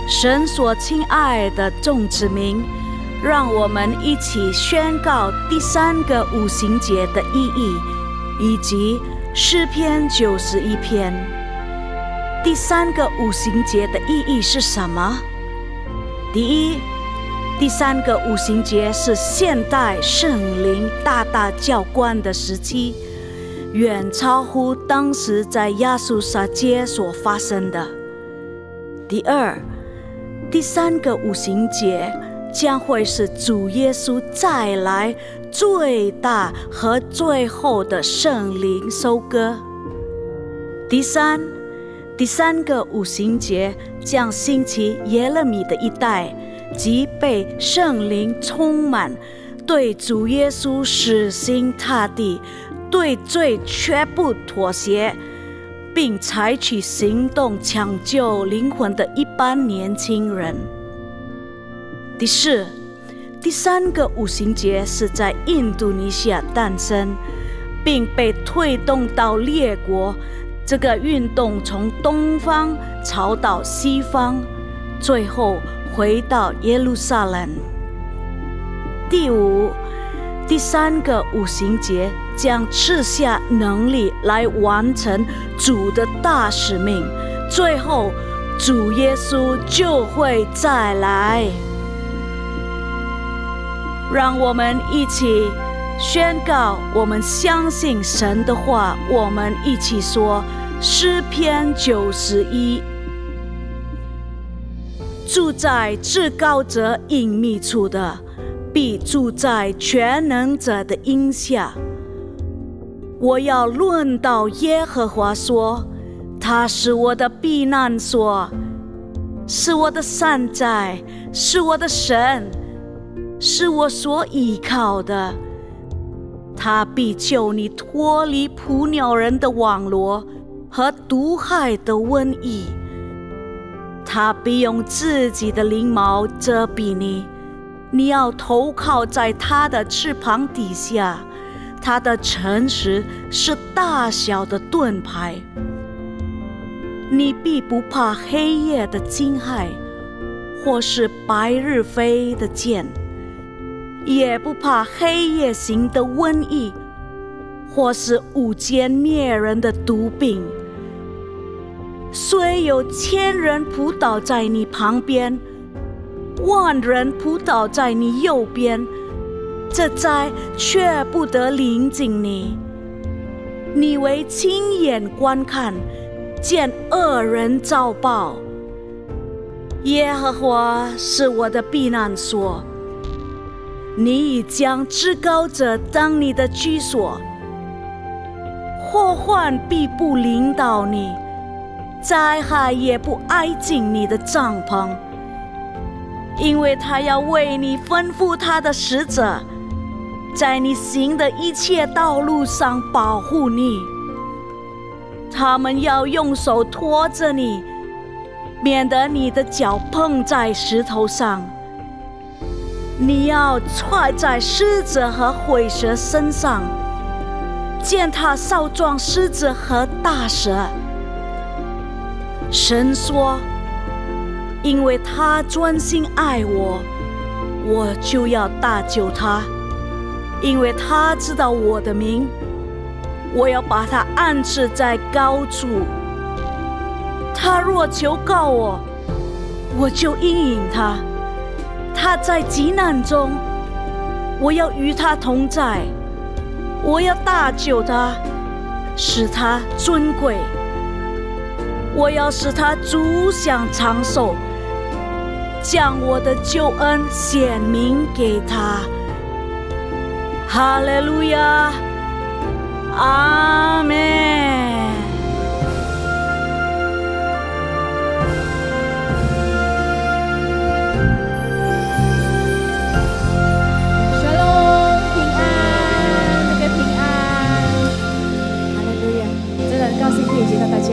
神所亲爱的众子民，让我们一起宣告第3个五旬节的意义，以及诗篇91篇。第3个五旬节的意义是什么？第一，第3个五旬节是现代圣灵大大浇灌的时期，远超乎当时在亚述撒街所发生的。第二，第3个五旬节将会是主耶稣再来最大和最后的圣灵收割。第三个五旬节将兴起耶勒米的一代，即被圣灵充满，对主耶稣死心塌地，对罪绝不妥协，并采取行动抢救灵魂的一般年轻人。第四，第3个五旬节是在印度尼西亚诞生，并被推动到列国。这个运动从东方朝到西方，最后回到耶路撒冷。第五，第3个五旬节将赐下能力来完成主的大使命，最后主耶稣就会再来。让我们一起宣告，我们相信神的话。我们一起说诗篇91：住在至高者隐秘处的，必住在全能者的荫下。我要论到耶和华说，他是我的避难所，是我的山寨，是我的神，是我所依靠的。他必救你脱离捕鸟人的网罗和毒害的瘟疫。他必用自己的翎毛遮蔽你，你要投靠在他的翅膀底下。他的诚实是大小的盾牌。你必不怕黑夜的惊骇，或是白日飞的箭，也不怕黑夜行的瘟疫，或是午间灭人的毒病。虽有1000人扑倒在你旁边，10000人扑倒在你右边，这灾却不得临近你。你为亲眼观看，见恶人遭报。耶和华是我的避难所，你已将至高者当你的居所。祸患必不临到你，灾害也不挨近你的帐篷，因为他要为你吩咐他的使者，在你行的一切道路上保护你。他们要用手托着你，免得你的脚碰在石头上。你要踹在狮子和虺蛇身上，践踏少壮狮子和大蛇。神说，因为他专心爱我，我就要搭救他。因为他知道我的名，我要把他安置在高处。他若求告我，我就应允他。他在急难中，我要与他同在。我要搭救他，使他尊贵。我要使他足享长寿，将我的救恩显明给他。哈利路亚，阿们。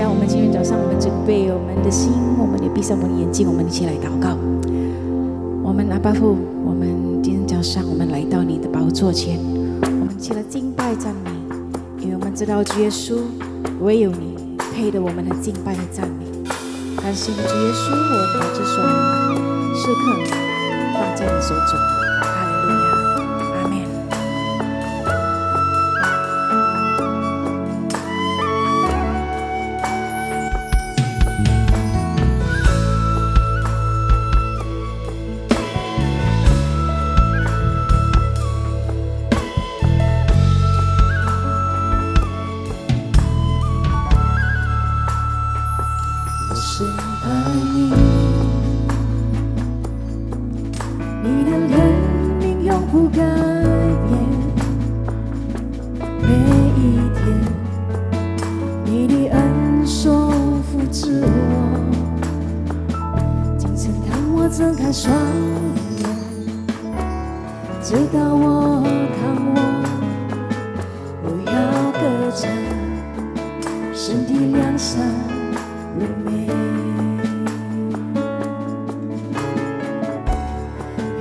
我们今天早上，我们准备我们的心，我们也闭上我们的眼睛，我们一起来祷告。我们阿爸父，我们今天早上我们来到你的宝座前，我们起了敬拜赞美，因为我们知道主耶稣唯有你配得我们的敬拜和赞美。感谢你，主耶稣，我把这双时刻放在你手中。哈利路亚，阿门。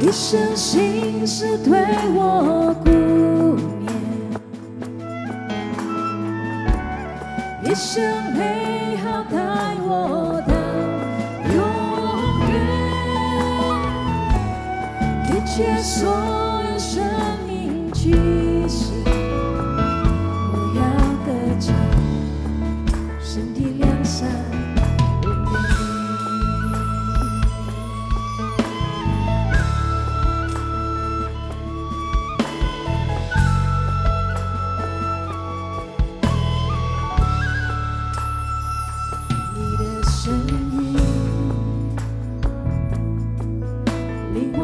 一生心事对我顾念，一生美好带我到永远，一切所有生命气息，我要歌唱，神的良善。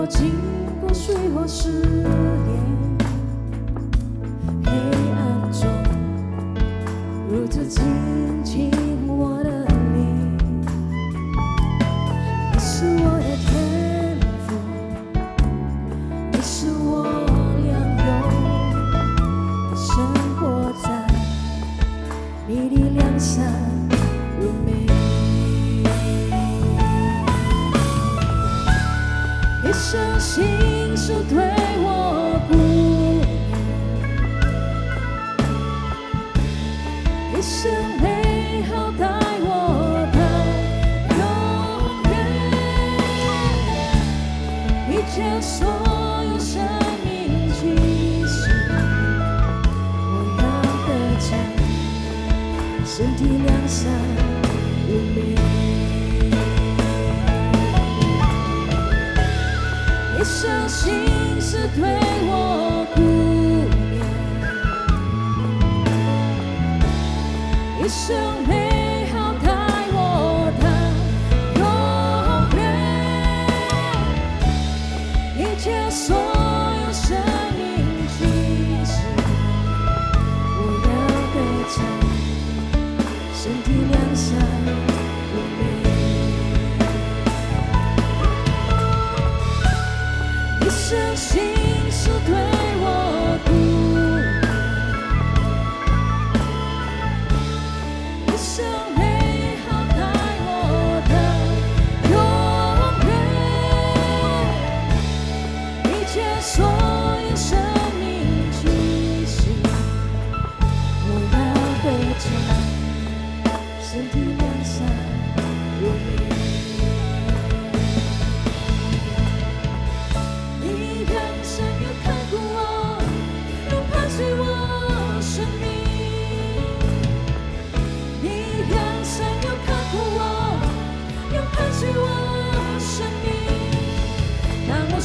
经过水火试炼，黑暗中如此亲近我的灵，你是我的天赋，你是我良友，生活在你的良善如美。一生心事对我顾念，一生美好带我到永远，一切所有生命气息，我要歌唱，神的良善如美。一生心事对我顾念，一生美好带我到永远，一切所有生命气息，我要歌唱，神的良善如美。一生心事对我顾念，一生美好带我到永远，一切所有生命气息，我要歌唱，神的良善如美。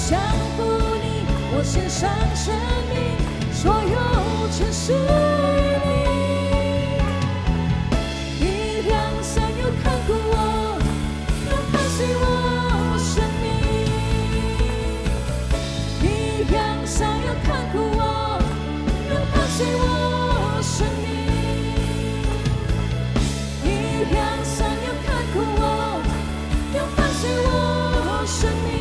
降服你，我献上生命，所有全属于你。你良善又看顾我，又伴随我生命。你良善又看顾我，又伴随我生命。你良善又看顾我，又伴随我生命。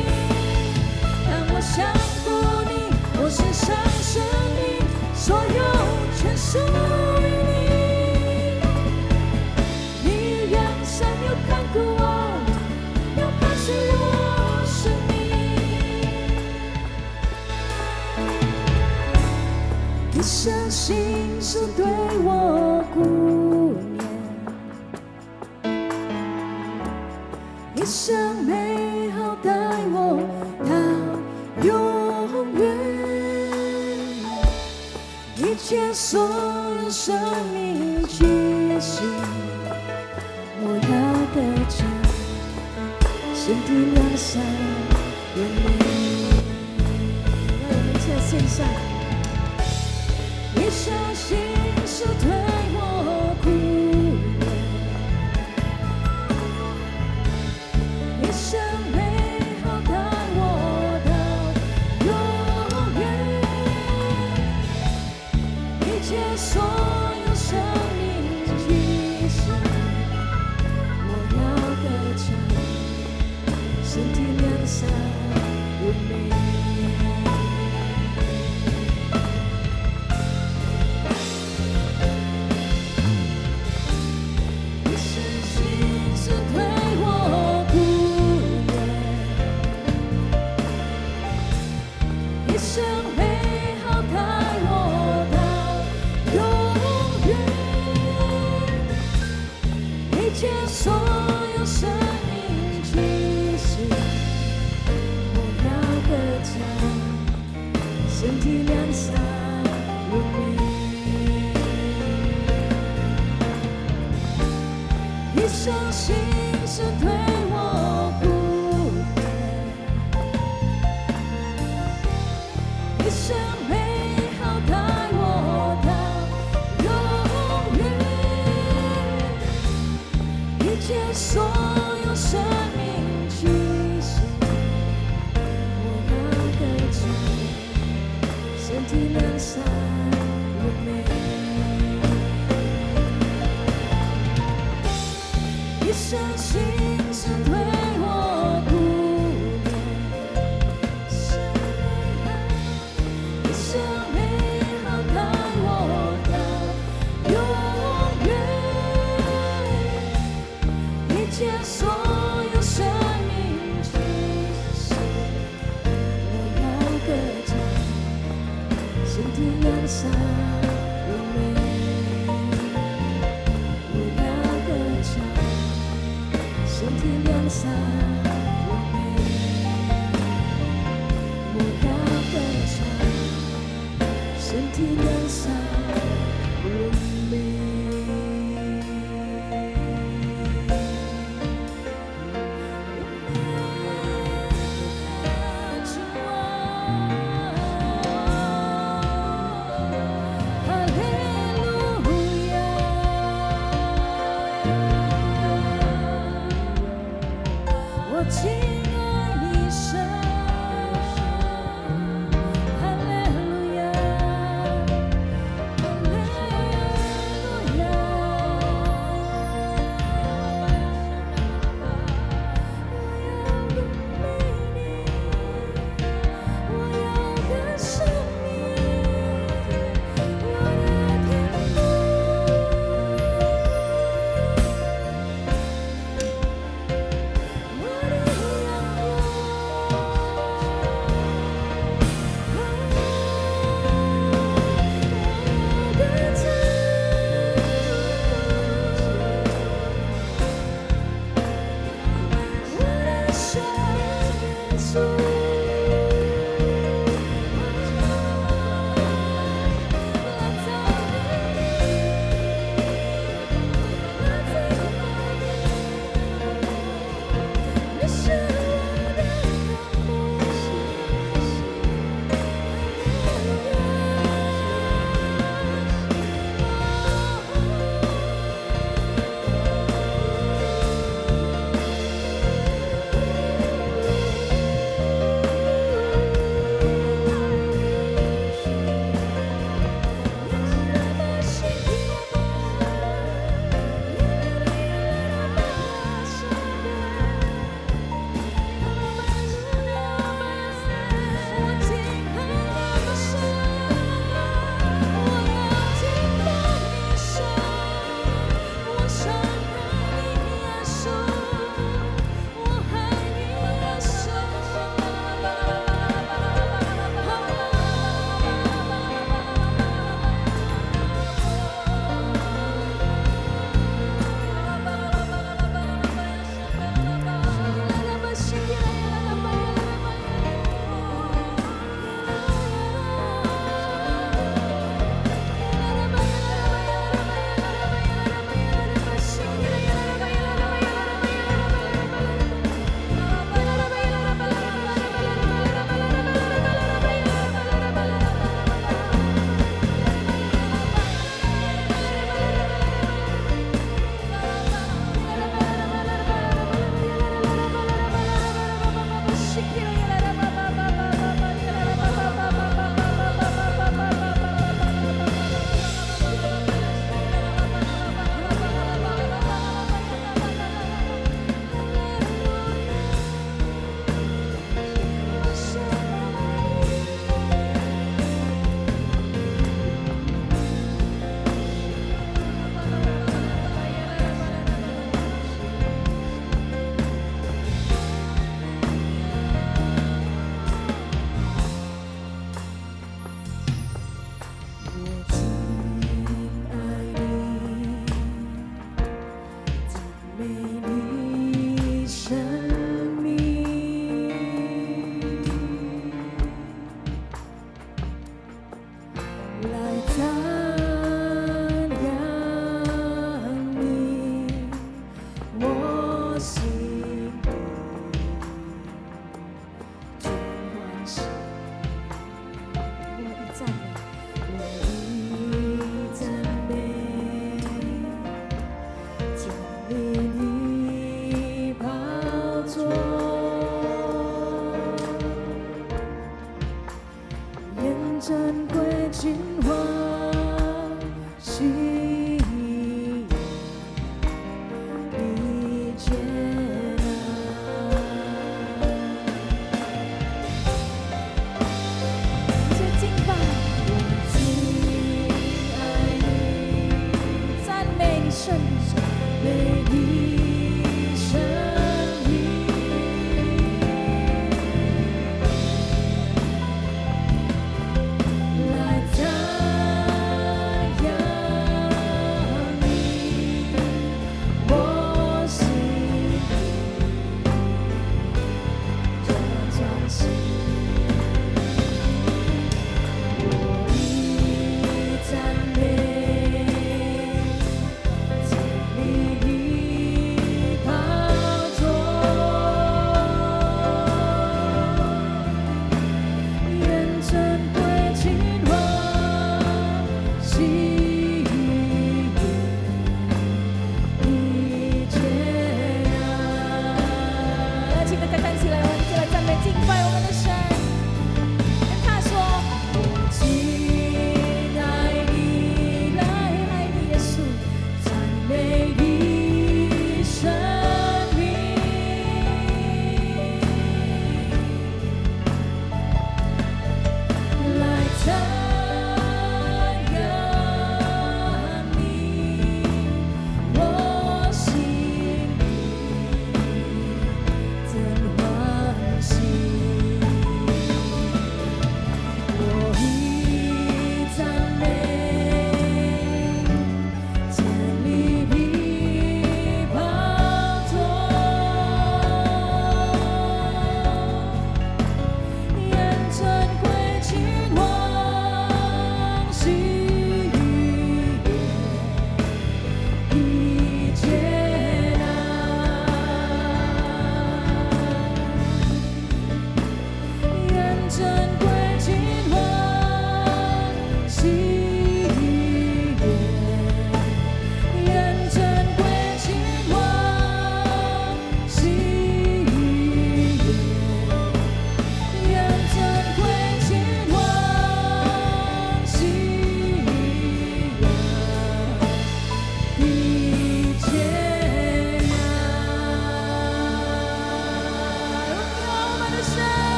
降服你，我献上生命，所有全属于你。你良善又看顾我，又伴随我生命。一生心事对我顾念，美好带我到永远，一切所有生命气息，我要得着身体良善永美。让我们一起来献上。一生心事对我苦忍，一生美好带我到永远，一切所有生命气息，我要得着身体良善永美。所有生命气息，我要得着身体良善永美。一生心事对我苦忍，一生美好带我到永远，一切所有生命气息，我要得着身体良善永美。一生心事对我苦忍，一生美好带我到永远，一切所有生命气息，我要得着身体良善永美。我要得着身体良善永美，我要得着身体良善永美。我敬爱你神，哈利路亚，哈利路亚。我要跟随你，我的天父。我的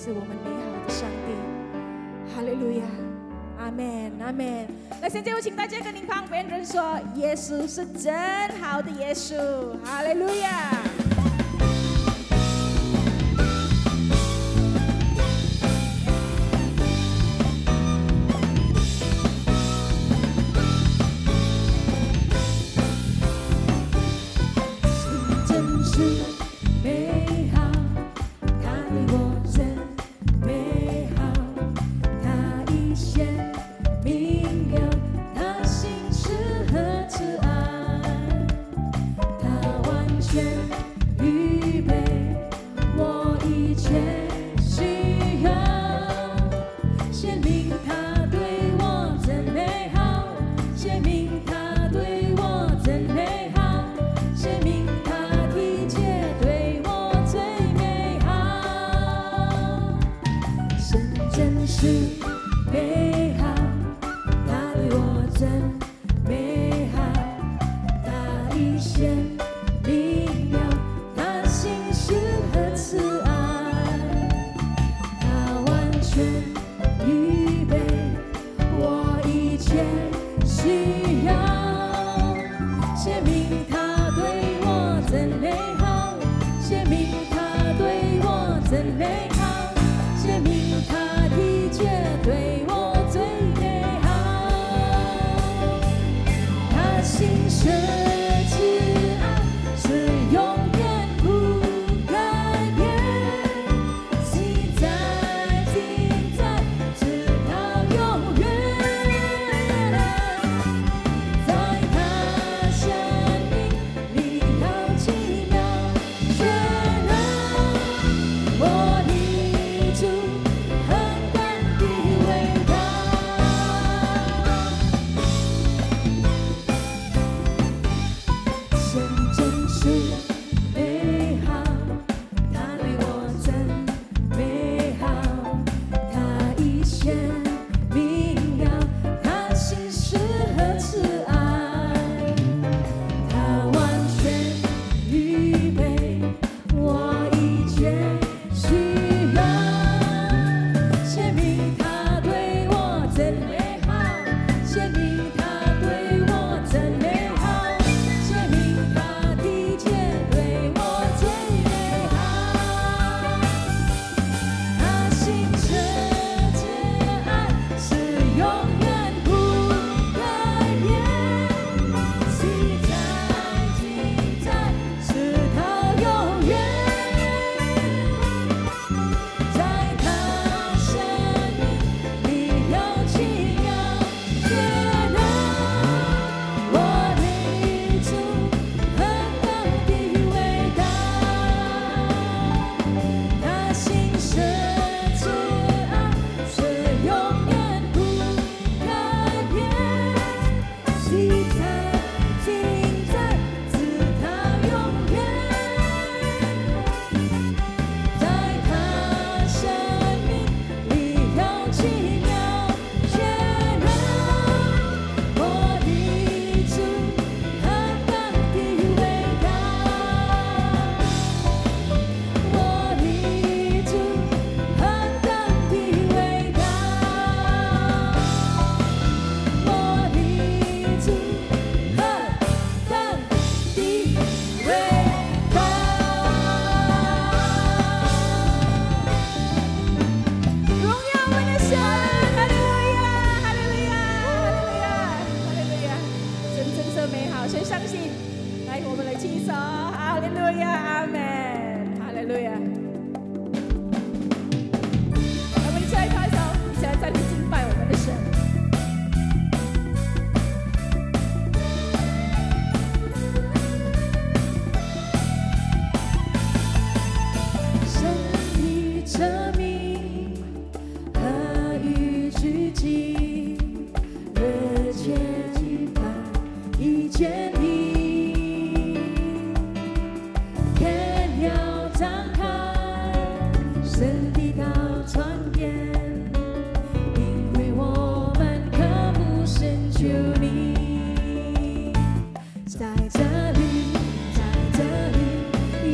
是我们美好的上帝。哈利路亚，阿门，阿门。那现在我请大家跟您旁边人说，耶稣是真好的耶稣。哈利路亚。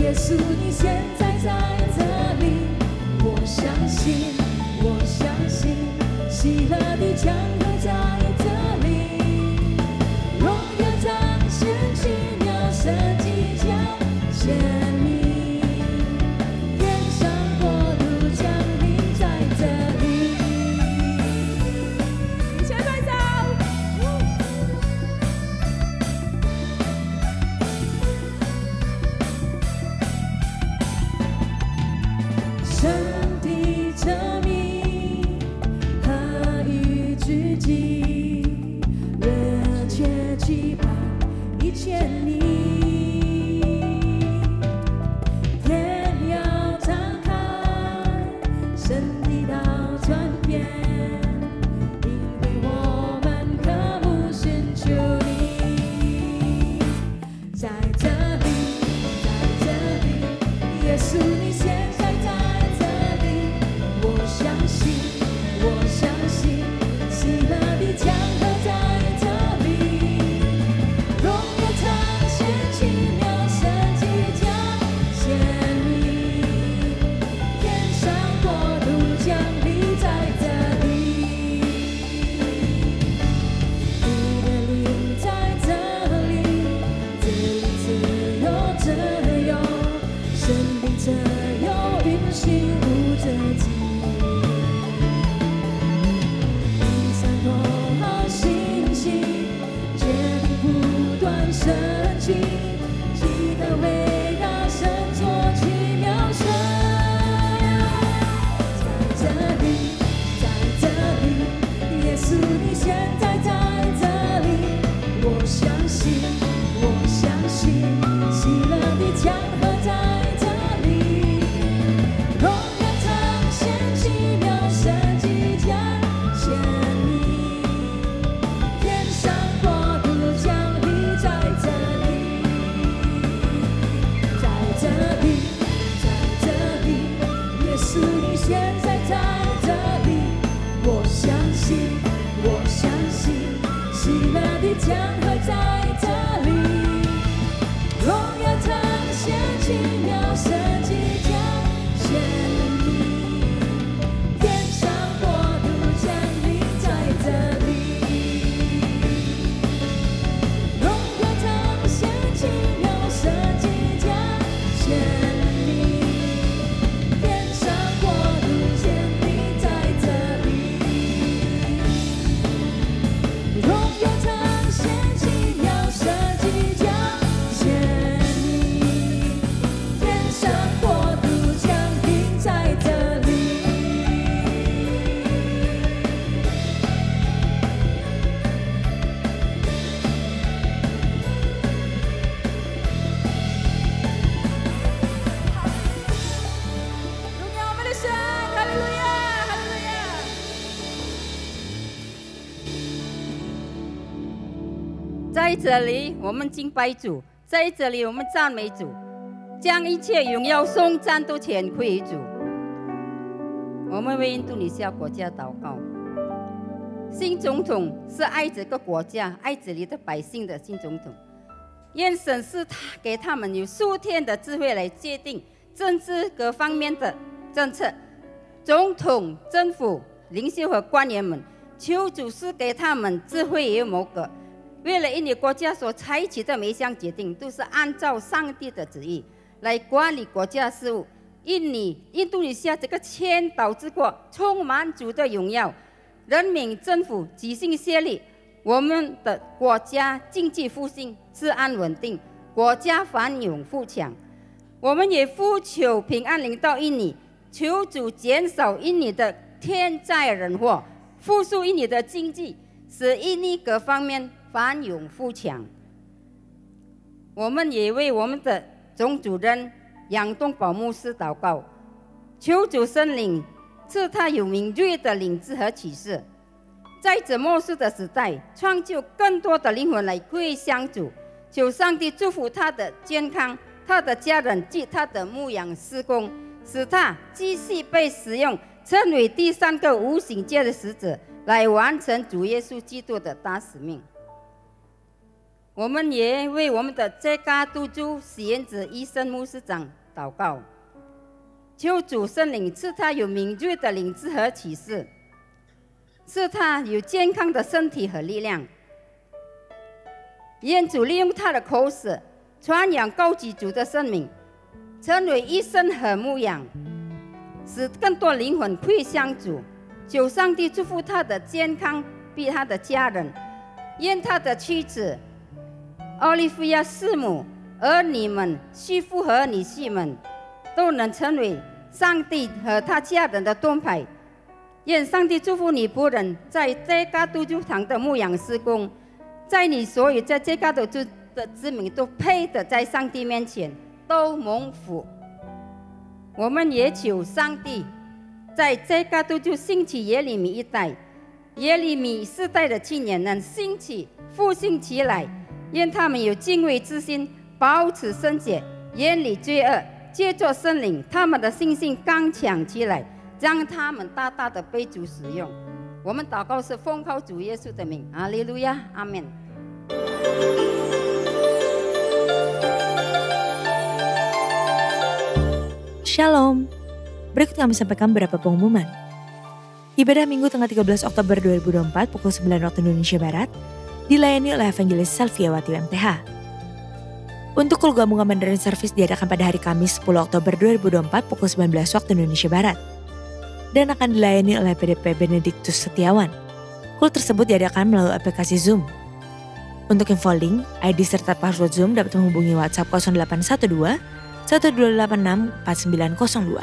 耶稣，你现在在这里，我相信，我相信，喜乐的江河在这里，荣耀彰显，奇妙神迹将显明，天上国度降临在这里。一起快走！神的证明，何以聚集？热切期盼一千里，天要敞开，神的道传遍，因为我们渴慕寻求你。在这里，在这里，耶稣你现在在这里，我相信，我相信，喜乐的江河在这里，荣耀彰显，奇妙神迹将显明，天上国度降临在这里，你的灵在这里，这里自由自由，生命自由运行无止境。你闪躲好信息，决定不断升起，记得为大神做奇妙事。在这里，在这里，耶稣你现在在这里，我相信，我相信，喜乐的江河在这里，荣耀彰显，奇妙神迹将显明，天上国度降临在这里，在这里，在这里，耶稣你现在在这里，我相信，我相信，喜乐的江河在这里，荣耀彰显，奇妙神迹将显明，天上国度降临在这里，荣耀彰显，奇妙神迹将显明，天上国度降临在这里，荣耀彰显，奇妙神迹将显明，天上国度降临在这里。荣耀我们的神，哈利路亚，哈利路亚。在这里，我们敬拜主；在这里，我们赞美主，将一切荣耀、颂赞都全归于主。我们为印度尼西亚国家祷告。新总统是爱这个国家、爱这里的百姓的新总统。愿神是他给他们有数天的智慧来界定政治各方面的政策。总统、政府、领袖和官员们，求主是给他们智慧与谋格。为了印尼国家所采取的每一项决定，都是按照上帝的旨意来管理国家事务。印度尼西亚这个千岛之国，充满主的荣耀，人民政府齐心协力，我们的国家经济复兴，治安稳定，国家繁荣富强。我们也呼求平安临到印尼，求主减少印尼的天灾人祸，复苏印尼的经济，使印尼各方面繁荣富强。我们也为我们的总主任杨东宝牧师祷告，求主圣灵赐他有敏锐的领智和启示，在这末世的时代，创就更多的灵魂来归向主。求上帝祝福他的健康，他的家人及他的牧养事工，使他继续被使用，成为第三个无形界的使者，来完成主耶稣基督的大使命。我们也为我们的这嘎督州实验者医生牧师长祷告，求主圣灵赐他有敏锐的灵智和启示，赐他有健康的身体和力量。愿主利用他的口齿传扬高举主的圣名，成为医生和牧养，使更多灵魂归向主。求上帝祝福他的健康，比他的家人。愿他的妻子奥利菲亚师母、儿女们、媳妇和女婿们都能成为上帝和他家人的盾牌。愿上帝祝福你仆人在这家督主堂的牧养事工，在你所有在这家督主的子民都配得在上帝面前都蒙福。我们也求上帝在这家督主兴起耶利米一代，耶利米世代的青年能兴起复兴起来，愿他们有敬畏之心，保持圣洁，远离罪恶，借着圣灵，他们的信心刚强起来，让他们大大的被主使用。我们祷告是奉靠主耶稣的名，哈利路亚，阿门。Shalom. Berikut kami sampaikan beberapa pengumuman. Ibadah Minggu tanggal 13 Oktober 2024 pukul 9 waktu Indonesia Barat dilayani oleh Evangelis Salviawati MTH. Untuk kul gabungan Mandarin Service diadakan pada hari Kamis 10 Oktober 2024 pukul 19 waktu Indonesia Barat dan akan dilayani oleh PDP Benediktus Setiawan. Kul tersebut diadakan melalui aplikasi Zoom. Untuk info link, ID serta password Zoom dapat menghubungi WhatsApp 0812 1286 4902.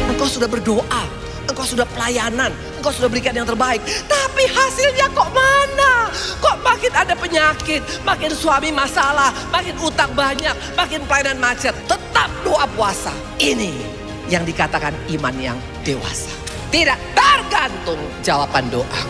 Engkau sudah berdoa, engkau sudah pelayanan, engkau sudah berikan yang terbaik. Tapi hasilnya kok mana? Kok makin ada penyakit, makin suami masalah, makin utang banyak, makin pelayanan macet. Tetap doa puasa. Ini yang dikatakan iman yang dewasa. Tidak tergantung jawaban doa.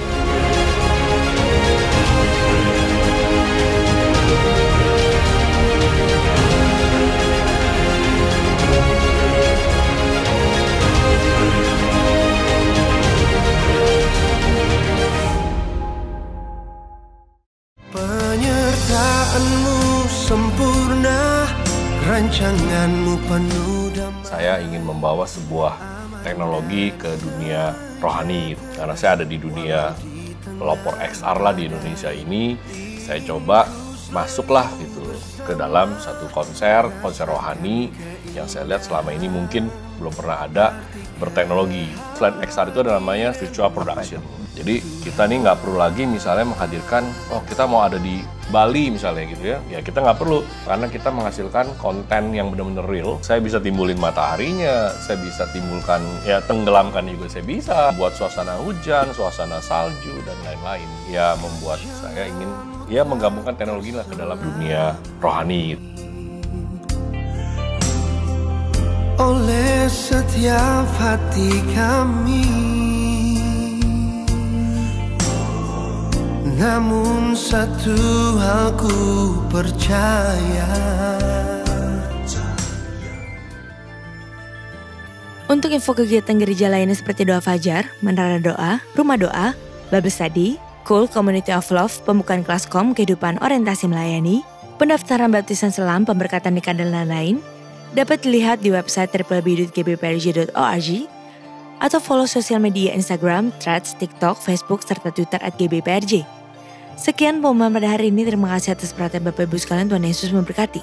Penyertaanmu sempurna, rancanganmu penuh damai. Saya ingin membawa sebuah teknologi ke dunia rohani. Karena saya ada di dunia pelopor XR lah di Indonesia ini, saya coba masuklah gitu ke dalam satu konser rohani yang saya lihat selama ini mungkin belum pernah ada berteknologi. Selain XR itu ada namanya virtual production. Jadi kita nih nggak perlu lagi misalnya menghadirkan, oh kita mau ada di Bali misalnya gitu ya. Ya kita nggak perlu, karena kita menghasilkan konten yang benar-benar real. Saya bisa timbulin mataharinya, saya bisa timbulkan, ya tenggelamkan juga saya bisa. Buat suasana hujan, suasana salju, dan lain-lain. Ya membuat saya ingin ya menggabungkan teknologi lah ke dalam dunia rohani. Oleh setiap hati kami, namun satu hal ku percaya. Untuk info kegiatan gereja lainnya seperti doa fajar, menara doa, rumah doa, Bible study, Cool Community of Love, pembukaan kelas kom, kehidupan orientasi melayani, pendaftaran baptisan selam, pemberkatan nikah dan lain-lain, dapat dilihat di website www.gbprj.org atau follow sosial media Instagram, Threads, TikTok, Facebook, serta Twitter @gbprj. Sekian pengumuman pada hari ini. Terima kasih atas perhatian Bapak Ibu sekalian. Tuhan Yesus memberkati.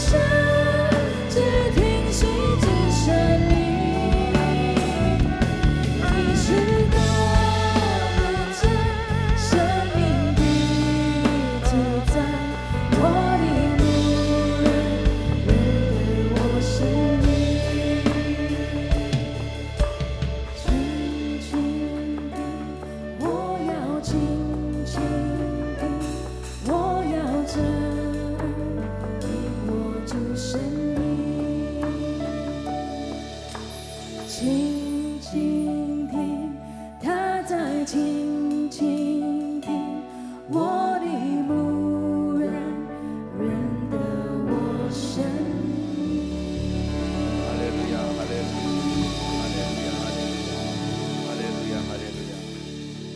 生，只听信只生命。你是大能者，生命的主宰，我的牧人，认得我是你。轻轻地，我要轻轻地，我要真听我主声音。轻轻听，他在轻轻听，我的牧人认得我声音。哈利路亚，哈利路亚，哈利路亚，哈利路亚，哈利路亚，哈利路亚。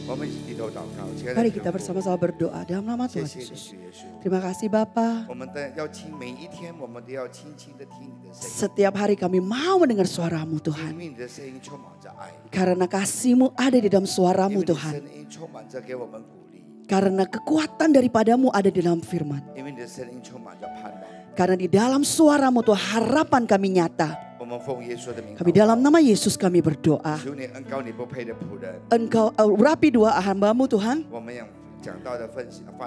我们一起低头祷告，亲爱的 Mari 弟兄 kita bersama-sama berdoa dalam nama 谢 Tuhan 谢你， Yesus. 主耶稣。 Terima kasih Bapa. 我们的要轻，每一天我们都要轻轻的听你的声音， Setiap hari kami mau mendengar suara-Mu 因 Tuhan. 为你的声音充满着爱， Karena kasih-Mu ada di dalam 因 suara-Mu 为你的 Tuhan. 声音充满着给我们鼓励， Karena kekuatan daripada-Mu ada di dalam firman. 因为你的声音充满着盼望。 Karena di dalam suara-Mu Tuhan harapan kami nyata. 我们奉耶稣的名祷 Kami 告， dalam nama Yesus kami berdoa. 求你恩膏你不配的仆人。 Engkau urapi dua hamba-Mu Tuhan. 我们要讲到的翻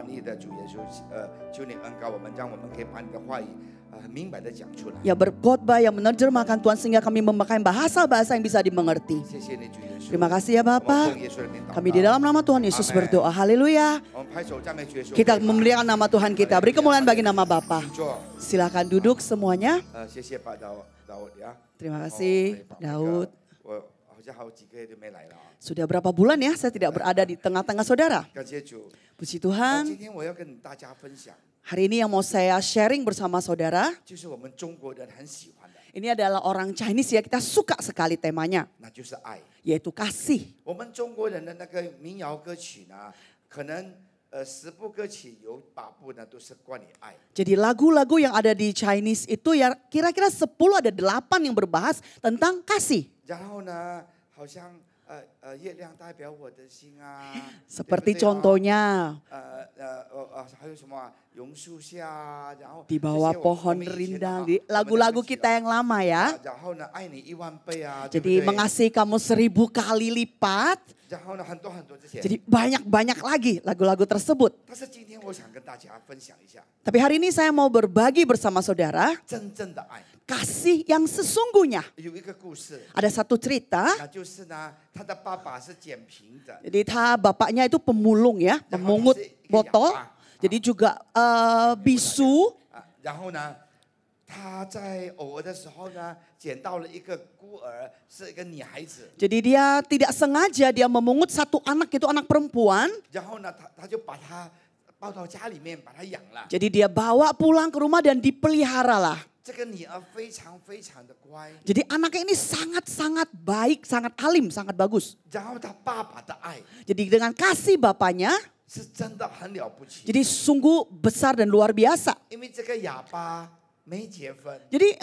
译的主耶稣，求你恩膏我们，让我们可以把你的话语很明白的讲出来。 Ya berkhotbah yang menerjemahkan Tuhan sehingga kami memakai bahasa-bahasa yang bisa dimengerti. 谢谢你主耶稣。 Terima kasih ya 我们 Bapa. 奉耶稣的名祷告。 Kami di dalam nama Tuhan Yesus Amen. berdoa. Haleluya. 我们拍手赞美主耶稣。 Kita memuliakan nama Tuhan kita. Beri kemuliaan bagi nama Bapa. 请坐。 Silakan duduk semuanya. 谢谢把Daud呀。 Terima kasih Daud. 我好像好几个月都没来了啊。 Sudah berapa bulan ya saya tidak berada di tengah-tengah saudara. 感谢主。 Puji 今 Tuhan. 天我要跟大家分享， Hari ini yang mau saya sharing bersama saudara. 就是我们中国人很喜欢的， Ini adalah orang Chinese ya, kita suka sekali temanya. 那就是爱。 Yaitu kasih. 我们中国人的那个民谣歌曲呢，可能10部歌曲有8部呢都是关于爱。 Jadi lagu-lagu yang ada di Chinese itu ya kira-kira 10 ada 8 yang berbahas tentang kasih. 然后呢，好像月亮代表我的心啊， Seperti 对不对啊 contohnya 还有什么啊榕树下，然后 di bawah 这些我 pohon 们以前 rindang, 啊 di 我们都 lagu-lagu 很喜 kita 欢 yang lama ya. 然后呢，爱你10000倍啊，对不 Jadi 对？ mengasihi kamu 1000 kali lipat. 然后呢，很多这些。 Jadi banyak-banyak lagi lagu-lagu tersebut. 但是今天我想跟大家分享一下 Tapi hari ini saya mau berbagi bersama saudara 真正的爱。 kasih yang sesungguhnya. 有一个故事， Ada satu cerita. 那就是呢，他的爸爸是捡瓶的， Jadi bapaknya itu pemulung ya, pemungut botol. Jadi juga bisu. 然后呢，他在偶尔的时候呢，捡到了一个孤儿，是一个女孩子。 Jadi dia tidak sengaja dia memungut satu anak itu anak perempuan. 然后呢，他就把她抱到家里面，把她养了。 Jadi dia bawa pulang ke rumah dan dipelihara lah. 这个女儿非常非常的乖， Jadi anaknya ini sangat-sangat baik, sangat alim, sangat bagus. 然后他爸爸的爱 Jadi dengan kasih bapaknya, 是真的很了不起。 jadi sungguh besar dan luar biasa. 因为这个哑巴没结婚， Jadi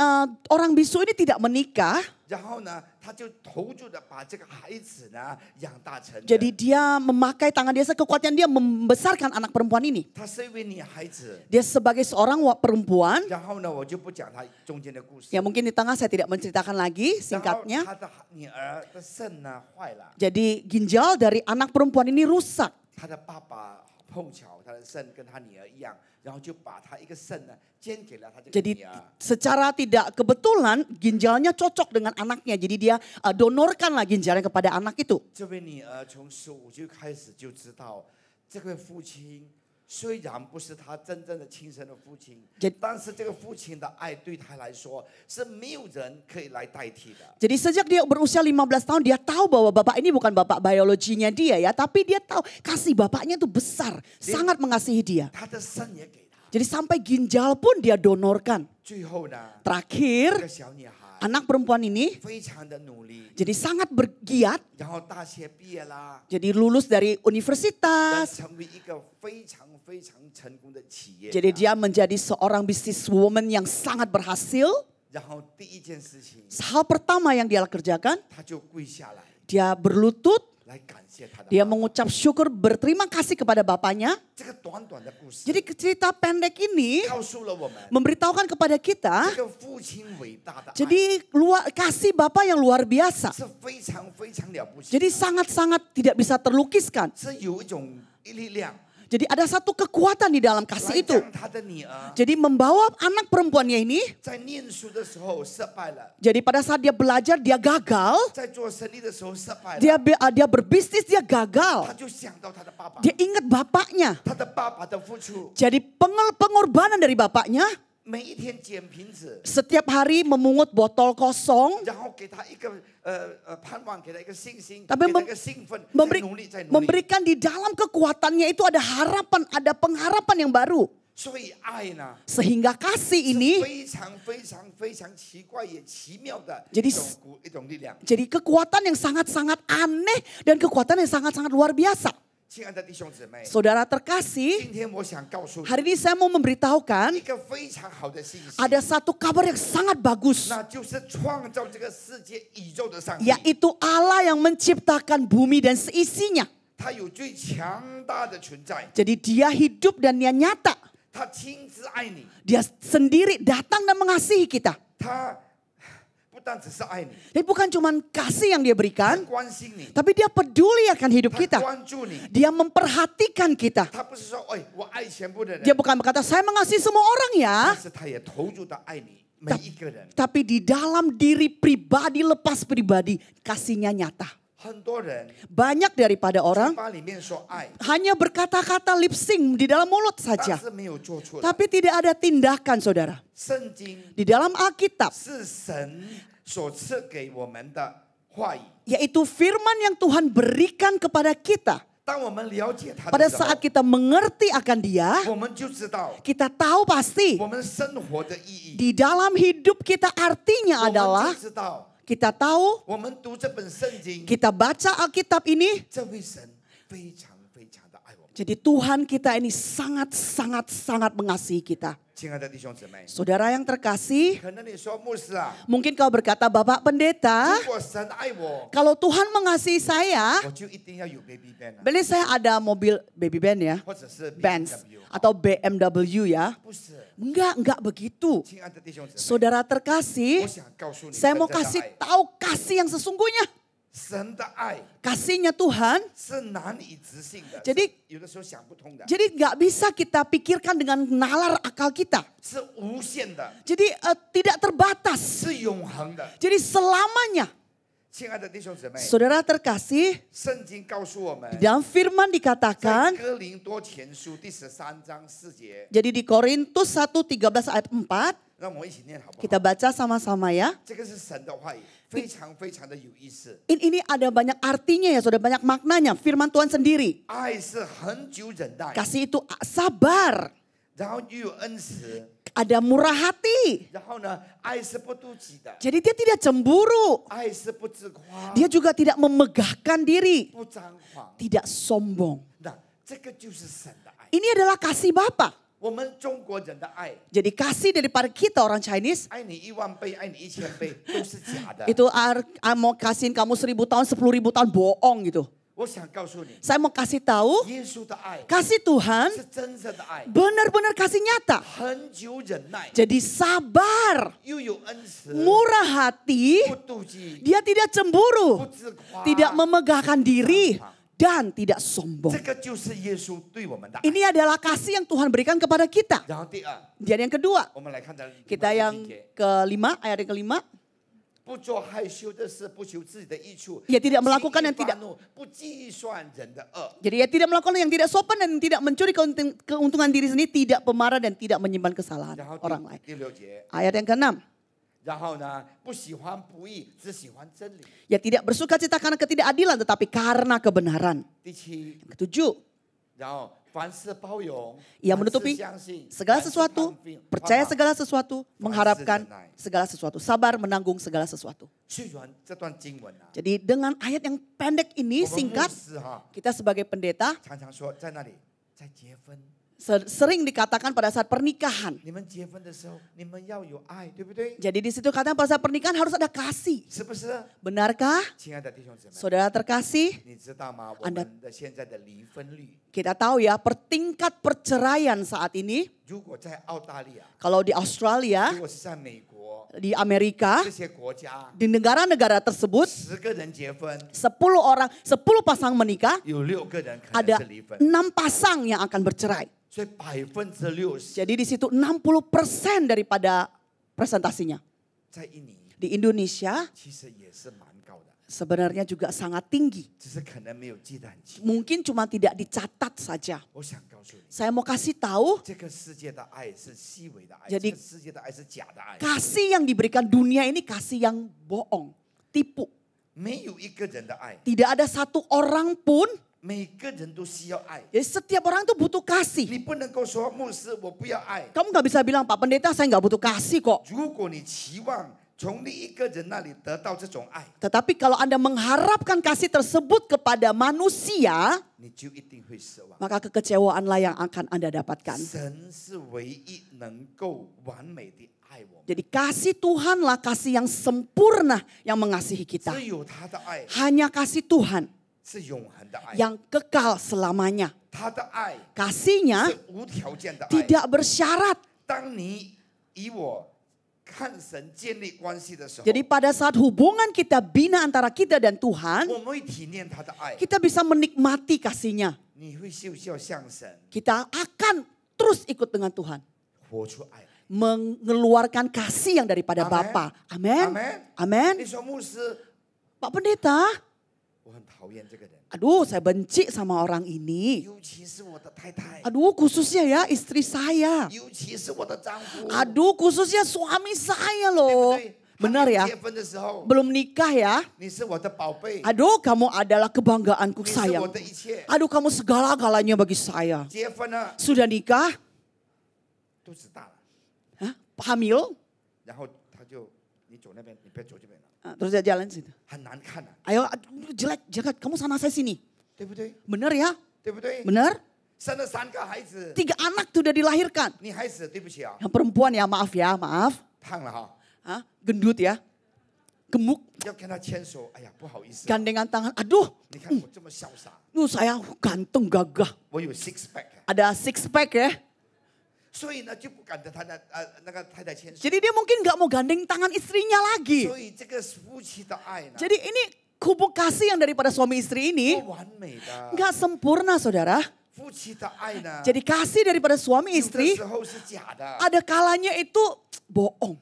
orang bisu ini tidak menikah. 然后呢，他就投注的把这个孩子呢养大成人。 Jadi dia memakai tangan dia sekekuatan dia membesarkan anak perempuan ini. 她是一位女孩子， Dia sebagai seorang perempuan. 然后呢，我就不讲她中间的故事。 Ya mungkin di tengah saya tidak menceritakan lagi 然后 singkatnya. 她的女儿的肾呢坏了， Jadi ginjal dari anak perempuan ini rusak. 她的爸爸碰巧她的肾跟她女儿一样，然后就把她一个肾呢捐给了她这个 Jadi 女儿。 secara tidak kebetulan ginjalnya cocok dengan anaknya. Jadi dia donorkanlah ginjalnya kepada anak itu. 这位女儿从15岁开始就知道，这位父亲虽然不是她真正的亲生的父亲，但是这个父亲的爱对她来说是没有人可以来代替的。 Jadi sejak dia berusia 15 tahun dia tahu bahwa bapak ini bukan bapak biologinya dia ya. Tapi dia tahu kasih bapaknya itu besar. Sangat mengasihi dia. 她的肾也给她。 Jadi sampai ginjal pun dia donorkan. 最后呢， Terakhir 这个小女孩 anak perempuan ini 非常的努力， jadi sangat bergiat. 然后大学毕业啦， Jadi lulus dari 但 universitas. 成为一个非常非常成功的企业家。 Jadi dia menjadi seorang businesswoman yang sangat berhasil. 然后第一件事情， Hal pertama yang dia kerjakan, 她就跪下来， dia berlutut. 来感谢他的 Dia 爸爸。 mengucap syukur berterima kasih kepada bapaknya. 这个短短的故事 Jadi cerita pendek ini 告诉了我们， memberitahukan kepada kita. 这个父亲伟大的爱 Jadi kasih Bapa yang luar biasa. 是非常非常了不起， Jadi sangat-sangat tidak bisa terlukiskan. 是有一种力量 Jadi ada satu kekuatan di dalam 来 kasih itu. 将他的女儿 Jadi membawa anak perempuannya ini. 在念书的时候失败了， Jadi pada saat dia belajar dia gagal. 在做生意的时候失败了， Dia berbisnis dia 他 gagal. 就想到他的爸爸， Dia ingat bapaknya. 他的爸爸的付出， Jadi pengorbanan dari bapaknya. 每一天捡瓶子， Setiap hari memungut botol kosong. 然后给他一个盼望，给他一个信心， Tapi 给他一个兴奋，再 memberi- 努力，再努力。 memberikan di dalam kekuatannya itu ada harapan, ada pengharapan yang baru. 所以爱呢， Sehingga kasih 是 ini 非常非常非常奇怪也奇妙的 Jadi 一种力量。 jadi kekuatan yang sangat-sangat aneh dan kekuatan yang sangat-sangat luar biasa. 亲爱的弟兄姊妹， Saudara terkasih, 今天我想告诉你 hari ini saya mau memberitahukan 一个非常好的信息， ada satu kabar yang sangat bagus. 那就是创造这个世界宇宙的上帝， Yaitu Allah yang menciptakan bumi dan seisinya. 他有最强大的存在， Jadi dia hidup dan dia nyata. 他亲自爱你， Dia sendiri datang dan mengasihi kita. 他不但只是爱你， Jadi bukan cuma kasih yang dia 他 berikan, 关心你， tapi dia peduli akan hidup 他 kita. 关注你， Dia memperhatikan kita. 他不是说哎我爱全部的人， Dia bukan berkata saya mengasihi semua orang ya. 但是他也投入的爱你每一个人。 Tapi di dalam diri pribadi, lepas pribadi, kasihnya nyata. 很多人 Banyak daripada 嘴 orang 巴里面说爱， hanya berkata-kata lip sync di dalam mulut 但 saja. 是没有做出来。 Tapi tidak ada tindakan saudara. 圣经 Di dalam Alkitab, 是神所赐给我们的话语。 yaitu firman yang Tuhan berikan kepada kita. 当我们了解它 Pada 的时候 saat，kita mengerti akan dia, 我们就知道 kita tahu pasti 我们生活的意义。 di dalam hidup kita 我 artinya 们 adalah 就知道 kita tahu 我们读这本圣经， kita baca Alkitab ini. 这位神非常非常的爱我们。 Jadi Tuhan kita ini sangat mengasihi kita. 亲爱的弟兄姊妹， Saudara yang terkasih, 可能你说牧师啊， mungkin kau berkata, Bapak Pendeta, 如果神爱我， kalau Tuhan mengasihi saya, 我就一定要有 baby band 啊， berarti saya ada mobil baby band ya, 或者是 Benz BMW， atau BMW ya. 不是， Enggak begitu. 亲爱的弟兄姊妹， Saudara 我 terkasih, 想告诉你， saya mau 真正的 kasih 爱 tahu kasih yang sesungguhnya. 神的爱 Kasihnya Tuhan, 是难以置信的， Jadi- 是有的时候想不通的， jadi nggak bisa kita pikirkan dengan nalar akal kita. 是无限的， Jadi tidak terbatas. 是永恒的。 Jadi selamanya. 亲爱的弟兄姊妹， Saudara terkasih, 圣经告诉我们 di，dalam firman 在 dikatakan, 哥林多前书第13章4节， jadi di Korintus 1:13 ayat 4, 让我们一起念好不好？ kita baca sama-sama ya. 这个是神的话语，非常非常的有意思。 Ini ada banyak artinya ya, saudara, banyak maknanya. Firman Tuhan sendiri. 爱是恒久忍耐， Kasih itu sabar, 然后又有恩慈， ada murah hati. 然后呢，爱是不妒忌的， Jadi dia tidak cemburu. 爱是不自夸， Dia juga tidak memegahkan diri, 不张狂。 tidak sombong. 那这个就是神的爱。 Ini adalah kasih Bapa. 我们中国人的爱， Jadi kasih daripada kita orang Chinese, 爱你10000倍，爱你1000倍，都是假的。 itu mau kasihin kamu 1000 tahun, 10.000 tahun, bohong gitu. 我想告诉你， Saya mau kasih tahu, 耶稣的爱 kasih Tuhan 是真正的爱， benar-benar kasih nyata. 恒久忍耐， Jadi sabar, 又有恩慈， murah hati, 不妒忌， dia tidak 不 cemburu, 自夸， tidak memegahkan diri, dan tidak sombong. 这个就是耶稣对我们的爱。 Ini adalah kasih yang Tuhan berikan kepada kita. 然后第二， Dan yang kedua, 我们来看到 kita yang kelima, ayat yang kelima, 不做害羞的事，不求自己的益处， ia tidak 不 melakukan 轻易 yang tidak 发怒，不计算人的恶。 Jadi ia tidak melakukan yang tidak sopan dan tidak mencuri keuntungan diri sendiri, tidak pemarah dan tidak menyimpan kesalahan 然后 orang lain. 第6节， Ayat yang keenam, 然后呢，不喜欢不义，只喜欢真理。 ia tidak bersuka cita karena ketidakadilan tetapi karena kebenaran. 第7， Yang ketujuh, 然后凡事包容， ia 凡事 menutupi 相信 segala 凡事 sesuatu, 抗病 percaya 盼望 segala sesuatu, mengharapkan忍耐 segala sesuatu, sabar menanggung segala sesuatu. 虽然这段经文啊， Jadi dengan ayat yang pendek ini 我们牧 singkat, 师哈 kita sebagai pendeta 常常说在那里在结婚 Sering dikatakan pada saat pernikahan. 你们结婚的时候，你们要有爱，对不对？ Jadi di situ katakan pada saat pernikahan harus ada kasih. 是不是？ Benarkah? 亲爱的弟兄姊妹， Saudara terkasih, 你知道吗？我 Anda- 们的现在的离婚率， kita tahu ya tingkat perceraian saat ini. 如果在澳大利亚， Kalau di Australia, 如果是在美国 di Amerika, 这些国家， di negara-negara tersebut 10个人结婚， 10 pasang menikah, 有6个人可能 ada 是离婚， 6 pasang yang akan bercerai. 所以60%。 Jadi di situ 60% daripada presentasinya. 在印尼， Di Indonesia 其实也是蛮高的， sebenarnya juga sangat tinggi. 只是可能没有记得很清。 Mungkin cuma tidak dicatat saja. 我想告诉你， Saya mau kasih tahu, 这个世界的爱是细微的爱， Jadi- 这个世界的爱是假的爱， kasih yang diberikan dunia ini kasih yang bohong, tipu. 没有一个人的爱， Tidak ada satu orang pun, 每个人都需要爱。 jadi setiap orang tuh butuh kasih. 你不能够说牧师我不要爱， Kamu nggak bisa bilang, Pak Pendeta saya nggak butuh kasih kok. 如果你期望从另一个人那里得到这种爱， Tetapi kalau Anda mengharapkan kasih tersebut kepada manusia, 你就一定会失望。 maka kekecewaanlah yang akan Anda dapatkan. 神是唯一能够完美的爱我们， Jadi kasih Tuhanlah kasih yang sempurna yang mengasihi kita. 只有他的爱 Hanya kasih Tuhan 是永恒的爱， yang kekal selamanya. 他的爱 Kasihnya 是无条件的爱。 tidak bersyarat. 当你以我看神建立关系的时候， Jadi pada saat hubungan kita bina antara kita dan Tuhan, 我们会体验他的爱， kita bisa menikmati kasihnya. 你会秀秀向神 Kita akan terus ikut dengan Tuhan. 活出爱来。 Mengeluarkan kasih yang daripada Amen. Bapa. Amin. Amen. Amin. 你说牧师， Pak Pendeta, 我很讨厌这个人， aduh saya benci sama orang ini. 尤其是我的太太， Aduh khususnya ya istri saya. 尤其是我的丈夫， Aduh khususnya suami saya 对不 loh. 对？ Benar 还没 ya? 结婚的时候， Belum nikah ya? 你是我的宝贝， Aduh kamu adalah kebanggaanku 你是我 sayang. 的一切。 Aduh kamu segala-galanya bagi saya. 结婚了， Sudah nikah? 肚子大了， Hah? Hamil? 然后他就你走那边，你别走这边了， Ah, terus dia jalan situ. 很难看啊， Ayo aduh, jelek, jangan kamu sana saya sini. 对不对？ Benar ya? 对不对？ Benar? 生了3个孩子， 3 anak tuh udah dilahirkan. 你还死，对不起啊， Yang perempuan ya maaf ya, maaf. 胖了哈， Hah? Gendut ya. Gemuk, 要跟他牵手，哎呀，不好意思啊， gandengan tangan. Aduh, 你看我这么潇洒， saya ganteng gagah. 我有6 pack， Ada six pack ya. 所以呢就不敢跟他的那个太太牵手， Jadi dia mungkin nggak mau gandeng tangan istrinya lagi. 所以这个夫妻的爱呢， Jadi ini hubung kasih yang daripada suami istri ini 不完美的， nggak sempurna saudara. 夫妻的爱呢， Jadi kasih daripada suami 有的 istri 时候是假的， ada kalanya itu bohong.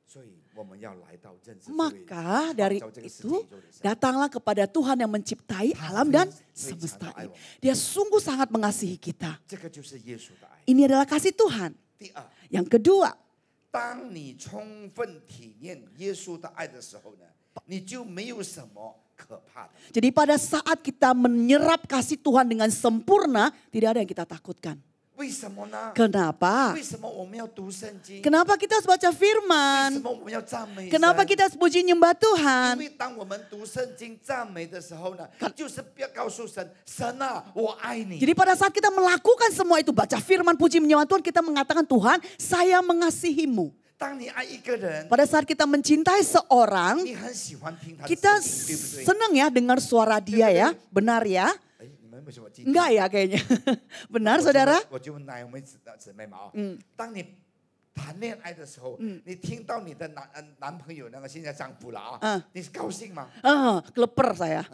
所以我们要来到认识这位 Maka dari 创造这个世界 itu 宇宙的神。 datanglah kepada Tuhan yang menciptai alam dan semesta ini. Dia sungguh sangat mengasihi kita. 这个就是耶稣的爱。 Ini adalah kasih Tuhan. 第二， Yang kedua, 当你充分体验耶稣的爱的时候呢，你就没有什么可怕的。 jadi pada saat kita menyerap kasih Tuhan dengan sempurna, tidak ada yang kita takutkan. 为什么呢？ Kenapa? 为什么我们要读圣经？ Kenapa kita harus baca 为什 firman? 么我们要赞美神？ Kenapa kita harus puji nyembah 因 Tuhan? 为当我们读圣经赞美的时候呢，就是不要告诉神，神啊，我爱你。 Jadi pada saat kita melakukan semua itu, baca firman, puji menyembah Tuhan, kita mengatakan Tuhan, saya mengasihimu. 当你爱一个人， Pada saat kita mencintai seorang, 你很喜欢听他的 kita 声音，对不对？ senang ya dengar suara dia ya. Benar ya? 哎，你们为什么今天 Enggak ya kayaknya. Benar saudara? 我就问哪位姊妹嘛啊，当你谈恋爱的时候，你听到你的男朋友那个现在丈夫了啊，你是高兴吗？ Kleper saya.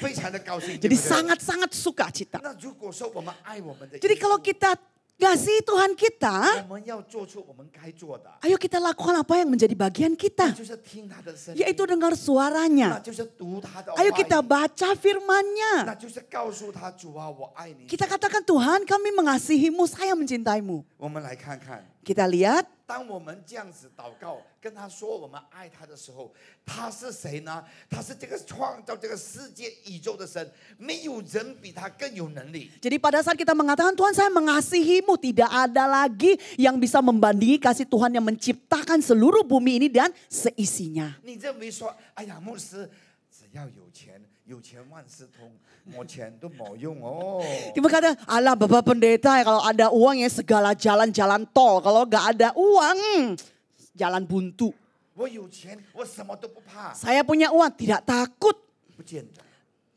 非常的高兴。 Jadi 对不对 sangat-sangat suka cita. 那如果说我们爱我们的， Jadi kalau kita kasih Tuhan kita, 我们要做出我们该做的， ayo kita lakukan apa yang menjadi bagian 那 kita. 就是听他的声音， Yaitu dengar 那 suaranya. 就是读他的话 Ayo 语， kita baca 那 firman-Nya. 就是告诉他主啊，我爱你。 Kita katakan Tuhan kami mengasihimu, saya mencintaimu. 我们来看看， Kita lihat 当我们这样子祷告，跟他说我们爱他的时候，他是谁呢？他是这个创造这个世界宇宙的神，没有人比他更有能力。 Jadi pada saat kita mengatakan Tuhan saya mengasihimu, tidak ada lagi yang bisa membandingi kasih Tuhan yang menciptakan seluruh bumi ini dan seisinya. 你认为说，哎呀，牧师只要有钱，有钱万事通，没钱都没用哦。 Dia berkata, alah Bapak Pendeta kalau ada uang ya segala jalan-jalan tol. Kalau nggak ada uang, jalan buntu. 我有钱，我什么都不怕， Saya punya uang, tidak takut. 不见得。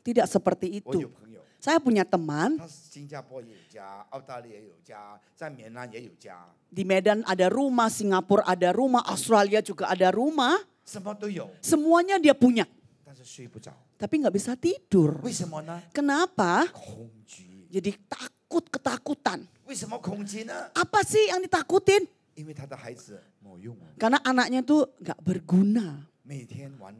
Tidak seperti 我有 itu. 朋友， Saya punya teman, 他是新加坡也有家，澳大利亚也有家，在缅南也有家， di Medan ada rumah, Singapura ada rumah, Australia juga ada rumah. 什么都有， Semuanya dia punya. 但是睡不着， Tapi nggak bisa tidur. 为什么呢？ Kenapa? 恐惧。 Jadi takut, ketakutan. 为什么恐惧呢？ Apa sih yang ditakutin? 因为他的孩子没用哦， Karena anaknya tuh nggak berguna. 每天玩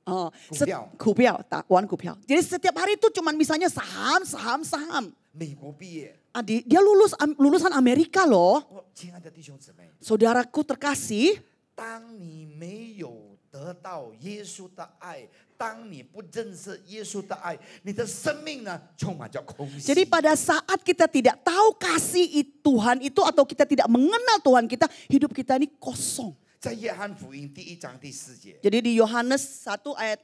Oh, 股票。 股票, wan 股票. Jadi setiap hari itu cuman misalnya saham. 美国毕业， Dia lulusan Amerika loh. 我亲爱的弟兄姊妹， Saudaraku terkasih, 当你没有得到耶稣的爱，当你不认识耶稣的爱，你的生命呢充满着空虚。 jadi pada saat kita tidak tahu kasih Tuhan itu atau kita tidak mengenal Tuhan kita, hidup kita ini kosong. 在约翰福音第1章第4节， Jadi di Yohanes 1 ayat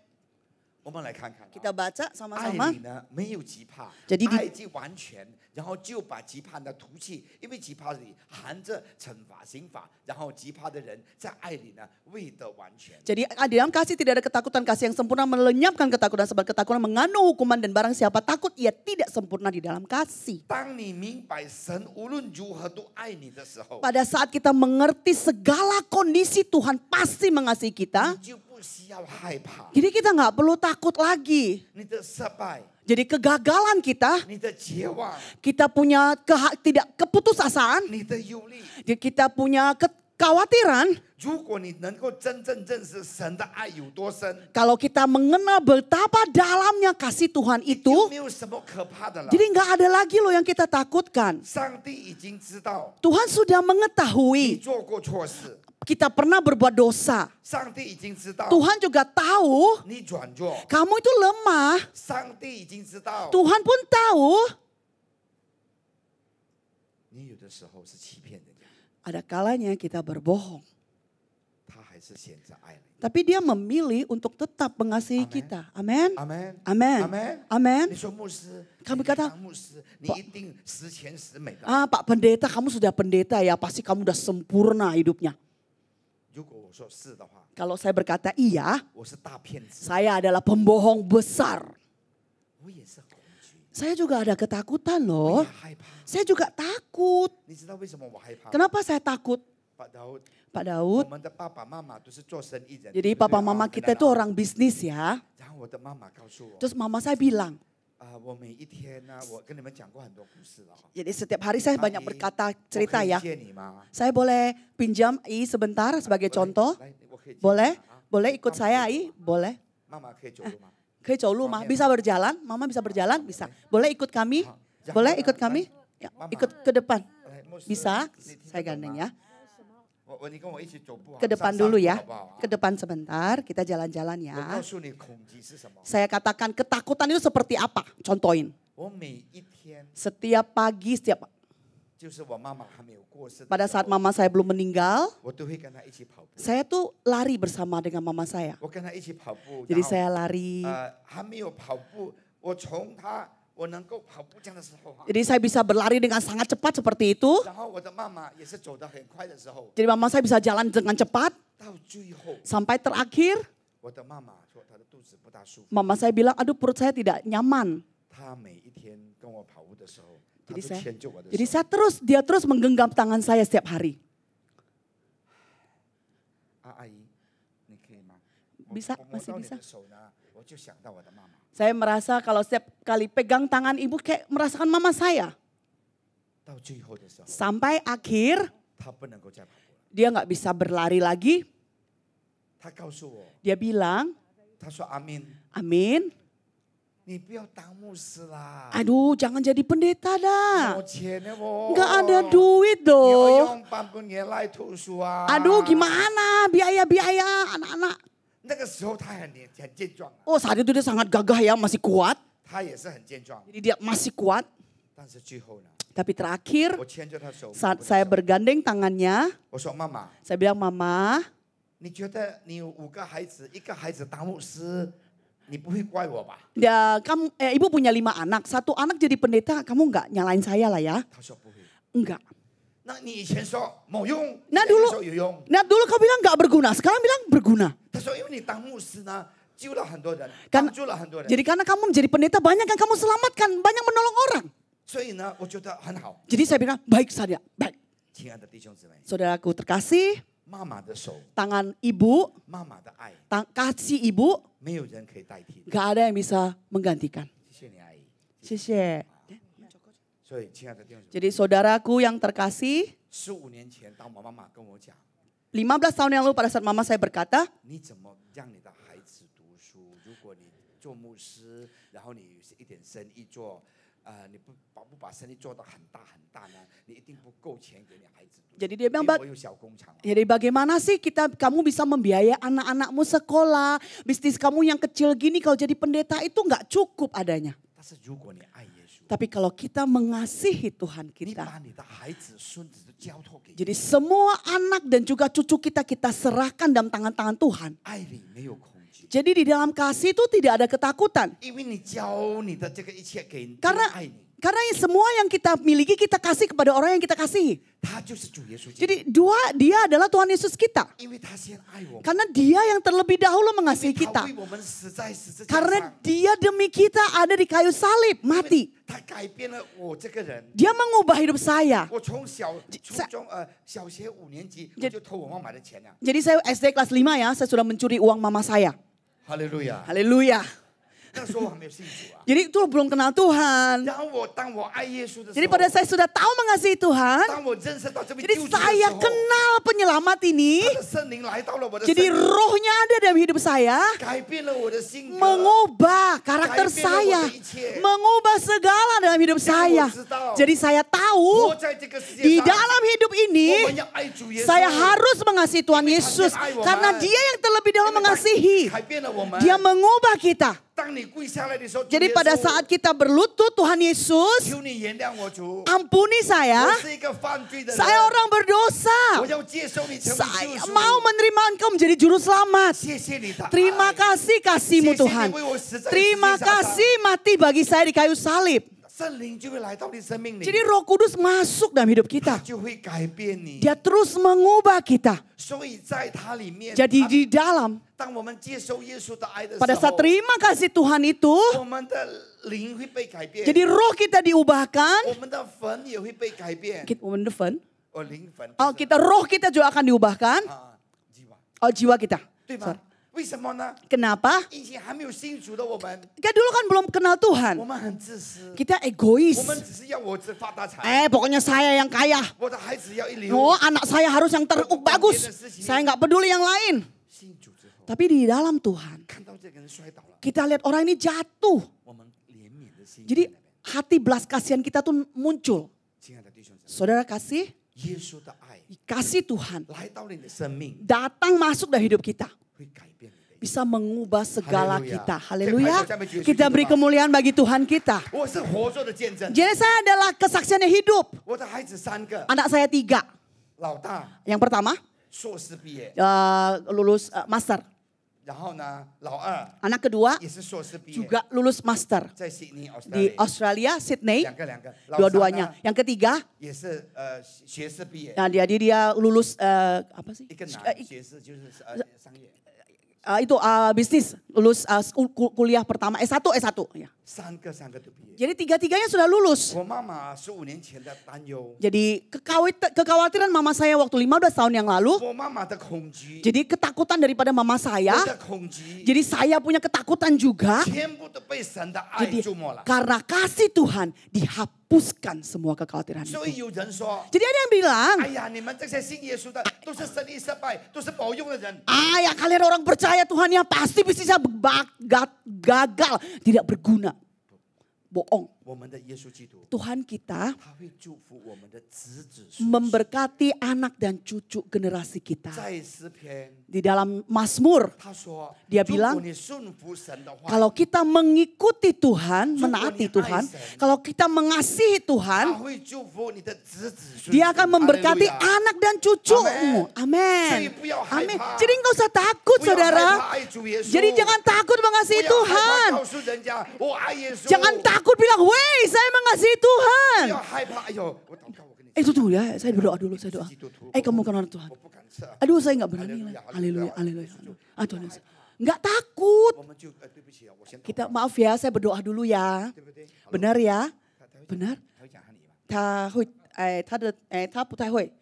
我们来看看啊。 kita baca 爱 sama-sama. 里呢没有极怕， Jadi di- 爱既完全，然后就把极怕的涂去，因为极怕里含着惩罚、刑罚，然后极怕的人在爱里呢未得完全。 Jadi di dalam kasih tidak ada ketakutan, kasih yang sempurna melenyapkan ketakutan, sebab ketakutan mengandung hukuman dan barang siapa takut ia tidak sempurna di dalam kasih. 当你明白神无论如何都爱你的时候， Pada saat kita mengerti segala kondisi Tuhan pasti mengasihi kita, 你就不需要害怕 jadi kita nggak perlu takut lagi. 你的失败、 Jadi kegagalan kita, 你的绝望、 kita punya tidak keputusasaan, 你的忧虑。 kita punya kekhawatiran. 如果你能够真正认识神的爱有多深， Kalau kita mengenal betapa dalamnya kasih Tuhan 就 itu, 没有什么可怕的了。 jadi nggak ada lagi loh yang kita takutkan. 上帝已经知道 Tuhan sudah 你 mengetahui 做过错事， kita pernah berbuat dosa. 上帝已经知道 Tuhan juga tahu 你软弱， kamu itu lemah. 上帝已经知道 Tuhan pun tahu. 你有的时候是欺骗人家， Ada kalanya kita berbohong. 他还是选择爱你。 Tapi dia memilih untuk tetap mengasihi Amen. kita. Amin. 阿门， Amin. 阿门， Amin. 你说牧师， Kami 你 kata, 当牧师，你 Pak- 一定十全十美的。 Ah, Pak Pendeta, kamu sudah pendeta ya, pasti kamu udah sempurna hidupnya. 如果我说是的话， Kalau saya berkata iya, 我是大骗子， saya adalah pembohong besar. 我也是恐惧， Saya juga ada ketakutan 我 loh. 也害怕。 Saya juga takut. 你知道为什么我害怕？ Kenapa saya takut? 把Daud， Pak 我 Daud, 们的爸爸妈妈都是做生意人。 jadi 对不对 papa mama kita itu orang bisnis ya. 然后我的妈妈告诉我， Terus mama saya bilang, 我每一天呢，我跟你们讲过很多故事了哈。 jadi setiap hari saya banyak berkata cerita 我可以 ya. 借你吗？ Saya boleh pinjam I sebentar sebagai contoh? 来，我可以借你吗 Boleh? 啊 Boleh ikut saya I? Boleh. 妈妈可以走路吗？ Ke Colu mah bisa berjalan? Mama bisa berjalan? Bisa. Boleh ikut kami? Boleh ikut kami? Ya, ikut ke depan. 来，牧师 Bisa? 你听得 Saya 懂 gandeng 吗 ya. 你跟我一起走步好， Ke depan 上 dulu 步 ya. 好不好啊 Ke depan sebentar, kita jalan-jalan 我 ya. 告诉你，恐惧是什么？ Saya katakan ketakutan itu seperti apa? Contohin. 我每一天， Setiap pagi, setiap 就是我妈妈还没有过世的 pada 时 saat 候， mama saya belum meninggal, 我都会跟她一起跑步。 saya tuh lari bersama dengan mama saya. 我跟她一起跑步， Jadi 然后 saya lari. 还没有跑步，我从她我能够跑步这样的时候啊， Jadi saya bisa berlari dengan sangat cepat seperti itu. 然后我的妈妈也是走得很快的时候， Jadi mama saya bisa jalan dengan cepat. 到最后， Sampai terakhir, 我的妈妈说她的肚子不大舒服， mama saya bilang, aduh perut saya tidak nyaman. 她每一天跟我跑步的时候，她 Jadi 都 saya, 牵着我的 jadi 手。 dia terus menggenggam tangan saya setiap hari. 阿姨，你可以吗？ Bisa, 我摸 masih 到你 bisa. 的手呢，我就想到我的妈妈。 Saya merasa kalau setiap kali pegang tangan ibu kayak merasakan mama saya. 到最后的时候， Sampai akhir 她不能够再跑步了。 dia nggak bisa berlari lagi. 她告诉我， Dia bilang, 她说阿明， Amin. 你不要当牧师啦， Aduh jangan jadi pendeta 没 dah. 钱的哦， Nggak ada duit 你要 dong. 用半个年来读书啊。 Aduh gimana biaya-biaya anak-anak. 那个时候他很健壮啊， Oh saat itu dia sangat gagah ya, masih kuat. 他也是很健壮， Jadi dia masih kuat. 但是最后呢， Tapi terakhir 我牵着他手， saat saya bergandeng tangannya, 我说妈妈， saya bilang, Mama, 你觉得你有5个孩子，1个孩子当牧师，你不会怪我吧？ Ibu punya 5 anak, 1 anak jadi pendeta, kamu nggak nyalain saya lah ya? 他说不会。 Enggak. 那你以前说某用， Nah 现在 dulu, 说有用。 nah dulu kau bilang nggak berguna, sekarang bilang berguna. 他说因为你当牧师呢，救了很多人， Kan, 帮助了很多人， jadi karena kamu menjadi pendeta banyak yang kamu selamatkan, banyak menolong orang. 所以呢，我觉得很好。 Jadi saya bilang baik saja, baik. 亲爱的弟兄姊妹， Saudaraku terkasih, 妈妈的手， tangan ibu, 妈妈的爱， kasih ibu, 没有人可以代替。 gak ada yang bisa menggantikan. 谢谢你阿姨。 Xie. 所以亲爱的弟兄姊妹， Jadi saudaraku yang terkasih, 15年前，当我妈妈跟我讲， 15 tahun yang lalu pada saat mama saya berkata, 你怎么让你的孩子读书？如果你做牧师，然后你是一点生意做，你不把生意做得很大很大呢？你一定不够钱给你孩子读。 jadi dia bilang, 因为我有小工厂。 jadi bagaimana sih kamu bisa membiayai anak-anakmu sekolah, bisnis kamu yang kecil gini kalau jadi pendeta itu nggak cukup adanya. 但是如果你爱耶稣， Tapi kalau kita mengasihi Tuhan 你 kita, 把你的孩子、孙子都交托给， jadi semua anak dan juga cucu kita serahkan dalam tangan-tangan Tuhan. 爱里没有恐惧， Jadi di dalam kasih itu tidak ada ketakutan. 因为你交你的这个一切给， Karena 爱你， karena semua yang kita miliki kita kasih kepada orang yang kita kasihi. 他就是主耶稣基督， Jadi dia adalah Tuhan Yesus kita. 因为他先爱我们， Karena dia yang terlebih dahulu mengasihi 他 kita. 为我们死在十字架 Karena 上， dia demi kita ada di kayu salib, mati. 他改变了我这个人。 Dia mengubah hidup saya. 我从小学5年级我就偷我妈买的钱了。 Jadi saya SD kelas 5 ya, saya sudah mencuri uang mama saya. 哈利路亚！ Haleluya. 那时候我还没有信主啊。 Jadi itu belum kenal Tuhan. 然后当我爱耶稣的时 Jadi 候， pada saya sudah tahu mengasihi Tuhan. 当我认识到这位 Jadi 救主的时 saya 候， kenal penyelamat ini. 他的圣灵来到了我的生 Jadi 命， rohnya ada dalam hidup saya. 改变了我的性格， Mengubah karakter saya. Mengubah segala dalam hidup saya. Jadi saya 活 tahu 在这个世 di 界上， dalam hidup 我 ini 们要爱主耶稣， saya harus mengasihi Tuhan Yesus. Karena dia yang terlebih dahulu mengasihi. 改变了我们。 Dia mengubah kita. 当你跪下来的时候， Jadi 主耶稣 pada saat kita berlutut, Tuhan Yesus, 求你原谅我主， ampuni saya. 我是一个犯罪的人， Saya orang berdosa. 我要接受你成为 Saya 救主。 mau menerima Engkau menjadi juru selamat. 谢谢你的爱， Terima kasih kasih-Mu 谢谢 Tuhan. 你为我死在十字架上 Terima kasih mati bagi saya di kayu salib. 圣灵就会来到你生命里， Jadi Roh Kudus masuk dalam hidup 他 kita. 就会改变你。 Dia terus mengubah kita. 所以在它里面， Jadi di dalam, 当我们接受耶稣的爱的时 pada 候， saat terima kasih Tuhan itu, 我们的灵会被改变， jadi roh kita diubahkan. 我们的魂也会被改变。 灵魂 Oh, kita roh kita juga akan diubahkan. jiwa， Oh, jiwa kita. 对吗？为什么呢？ Kenapa? 以前还没有信主的我们， Kita dulu kan belum kenal 我 Tuhan. 们很自私， Kita egois. 我们只是要我只发大财， Pokoknya saya yang kaya. 我的孩子要一流。 Oh, anak saya harus yang bagus. Saya nggak peduli yang lain. 信主之后， Tapi di dalam Tuhan, 看到这个人摔倒了， kita lihat orang ini jatuh. 我们怜悯的心。 Jadi hati belas kasihan kita tuh muncul. 亲爱的弟兄姊妹， Saudara kasih, 耶稣的爱 kasih Tuhan 来到你的生命， datang masuk dalam hidup kita. 会改变你的。 Bisa mengubah segala Haleluya. kita. Haleluya. Kita Kita beri kemuliaan bagi Tuhan kita. 我是活着的见证。 Jadi saya adalah kesaksian yang hidup. 我的孩子3个， Anak saya 3. 老大 Yang pertama 硕士毕业， lulus master. 然后呢，老二 Anak kedua 也是硕士毕业， juga lulus master. 在悉尼 Di Australia， Australia, Sydney. 两个，老三呢 Dua-duanya. Yang ketiga, 也是学士毕业， nah, dia lulus apa sih? 一个男学士就是商业， Itu bisnis, lulus kuliah pertama S1 ya. 三个都毕业。 Jadi tiga-tiganya sudah lulus. 我妈妈15年前的担忧， Jadi kekhawatiran mama saya waktu 15 tahun yang lalu. 我妈妈的恐惧， Jadi ketakutan daripada mama saya. 我的恐惧， Jadi saya punya ketakutan juga. 全部都被神的爱 Jadi 注没了。 karena kasih Tuhan dihapuskan semua kekhawatiran 所 itu. 以有人说， Jadi ada yang bilang, 哎呀，你们这些信耶稣的都是生意失败，都是保用的人。 ya kalian orang percaya Tuhan ya pasti bisnisnya gagal, tidak berguna. Bohong. Tuhan kita 他会祝福我们的子子孙孙。 memberkati anak dan cucu generasi kita. 在诗篇 Di dalam Mazmur, 他说， Dia 如 bilang, 果你顺服神的话， kalau kita mengikuti Tuhan, menaati Tuhan, kalau kita mengasihi 他 Tuhan, 会祝福你的子子孙孙。 Dia akan memberkati 哈利路亚 anak dan cucumu. Amin. Amin. Jadi nggak usah takut, 不要害 saudara. 怕爱主耶稣， Jadi jangan takut 不 mengasihi 要害 Tuhan. 怕告诉人家我爱耶稣， Jangan takut bilang, weh saya mengasihi 不 Tuhan. 要害怕。哎呦，我祷告，我跟你 Itu tuh ya, saya berdoa dulu, saya doa. Kamu kan orang Tuhan. 我不敢吃。 Aduh saya nggak berani lah. Haleluya, haleluya. Ah Tuhan Yesus. Nggak takut. 我们就对不起啊，我先祷告 Kita maaf ya, saya berdoa dulu ya. 对不对？ Benar ya? Benar? 他会讲汉语吗？他会，他不太会。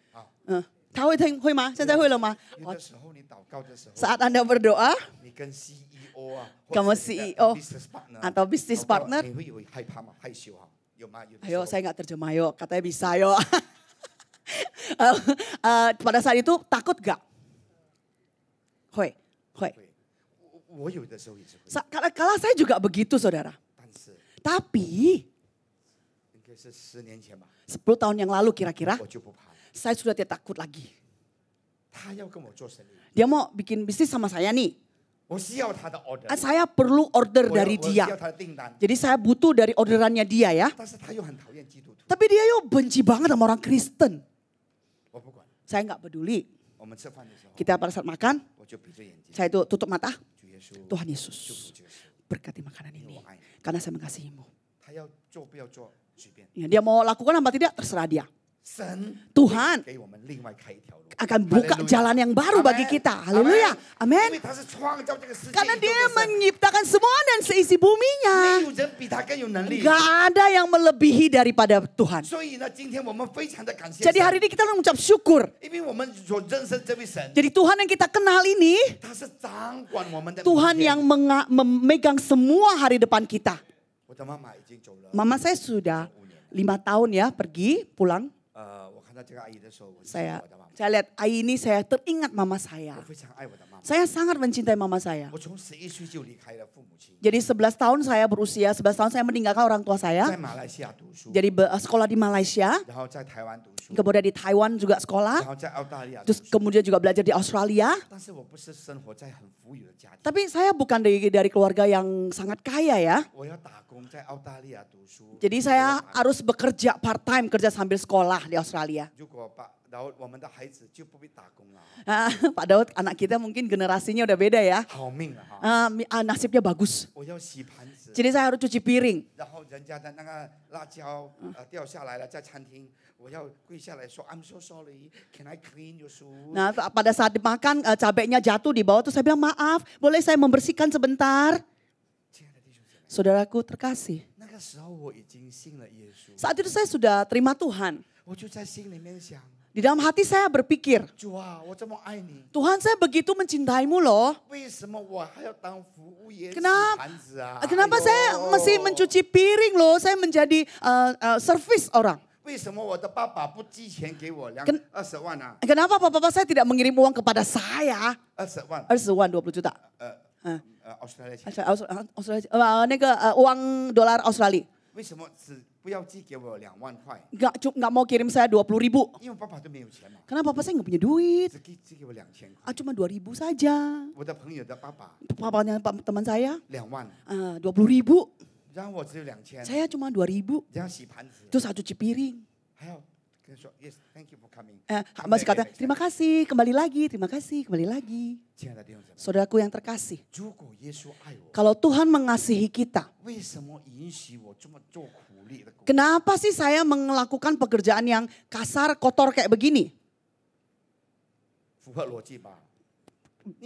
他会听会吗？现在会了吗？有的时候你祷告的时候， Saat Anda berdoa 你跟 CEO 啊， Kamu 或者是 CEO business partner atau business 祷告 partner 你会有害怕吗？害羞啊？有吗？有的时 Ayo 候 saya nggak terjemah yo, katanya bisa yo. Pada saat itu takut gak? Hoi, hoi. 我有的时候也是会， Kala saya juga begitu saudara. 但是 Tapi 应该是10年前吧， 10 tahun yang lalu kira-kira 我就不怕了。 saya sudah tidak takut lagi. 他要跟我做生意， Dia mau bikin bisnis sama saya nih. 我需要他的 order， Saya perlu order 我要 dari 我需要 dia. 他的订单， Jadi saya butuh dari orderannya dia ya. 但是他又很讨厌基督徒， Tapi dia yo benci banget sama orang Kristen. 我不管。 Saya nggak peduli. 我们吃饭的时候， Kita pada saat makan, 我就闭着眼睛， saya itu tutup mata. 主耶稣， Tuhan 祝 Yesus, 福这个事， berkati makanan 因为 ini. 我爱你。 Karena saya mengasihimu. 他要做不要做随便， Ya, dia mau lakukan apa tidak, terserah dia. 神 Tuhan 给我们另外开一条路， akan buka Haleluya. jalan yang baru bagi Amen. kita. Haleluya. Amen. 因 Amin. 为他是创造这个世界 Karena 宇宙 dia 的神， menciptakan semua dan seisi 没 buminya. 有人比他更有能力。 Gak ada yang melebihi daripada Tuhan. 所以呢，今天我们非常的感谢 Jadi 神， hari ini kita mengucap syukur. 因为我们所认识这位神， Jadi Tuhan yang kita kenal ini, 他是掌管我们的明 Tuhan 天 yang memegang semua hari depan kita. 我的妈妈已经走了 Mama saya sudah 5 tahun ya pergi pulang. 我看到这个阿姨的时候，我就想 Saya 我的妈妈， saya lihat Ai ini saya teringat mama saya. 我非常爱我的妈妈。 Saya sangat mencintai mama saya. 我从11岁就离开了父母亲， Jadi 11 tahun saya berusia, 11 tahun saya meninggalkan orang tua 在 saya. 马来西亚读书， Jadi sekolah di Malaysia, 然后在台湾读书， kemudian di Taiwan juga 然 sekolah, 后在澳大利亚读 terus 书。 kemudian juga belajar di Australia. 但是我不是生活在很富裕的家庭， Tapi saya bukan dari keluarga yang sangat kaya ya. 我要打工在澳大利亚读书。 Jadi saya harus bekerja part time, kerja sambil sekolah di Australia. 如果然后我们的孩子就不必打工了， Pak Daud, anak kita mungkin generasinya udah beda ya. 好命了哈！ Nasibnya bagus. 我要洗盘子， Jadi saya harus cuci piring. 然后人家的那个辣椒掉下来了，在餐厅，我要跪下来说 I'm so sorry, can I clean your shoe？ Nah, pada saat dimakan cabenya jatuh di bawah, terus saya bilang maaf, boleh saya membersihkan sebentar? 亲爱的弟兄姐妹， Saudaraku terkasih, 那个时候我已经信了耶稣， saat itu saya sudah terima Tuhan. 我就在心里面想， Di dalam hati saya berpikir, 主啊，我这么爱你， Tuhan saya begitu mencintaimu loh. 为什么我还要当服务员洗 Kenapa, 盘子啊？ kenapa 哎呦 saya mesti mencuci piring loh? Saya menjadi servis orang. 为什么我的爸爸不寄钱给我跟20万啊？ Kenapa papa saya tidak mengirim uang kepada saya? 20万， 20 万, 20 juta. 澳大利亚钱， Australia, uang dolar Australia. 为什么只不要寄给我2万块？ Nggak mau kirim saya 20.000. 因为爸爸都没有钱嘛， Karena papa saya nggak punya duit. 只给我2000块。 Cuma 2.000 saja. 我的朋友的爸爸 Papanya teman saya 2万， 20.000. 然后我只有2000， Saya cuma 2.000. 然后洗盘子， Terus saya cuci piring. 还要跟他说 Yes, thank you for coming。 Masih kata terima kasih, kembali lagi, terima kasih, kembali lagi. 亲爱的弟兄姊妹， Saudaraku yang terkasih, 如果耶稣爱我， kalau Tuhan mengasihi kita, 为什么允许我这么做苦力的工作？ kenapa sih saya melakukan pekerjaan yang kasar, kotor kayak begini? 符合逻辑吧？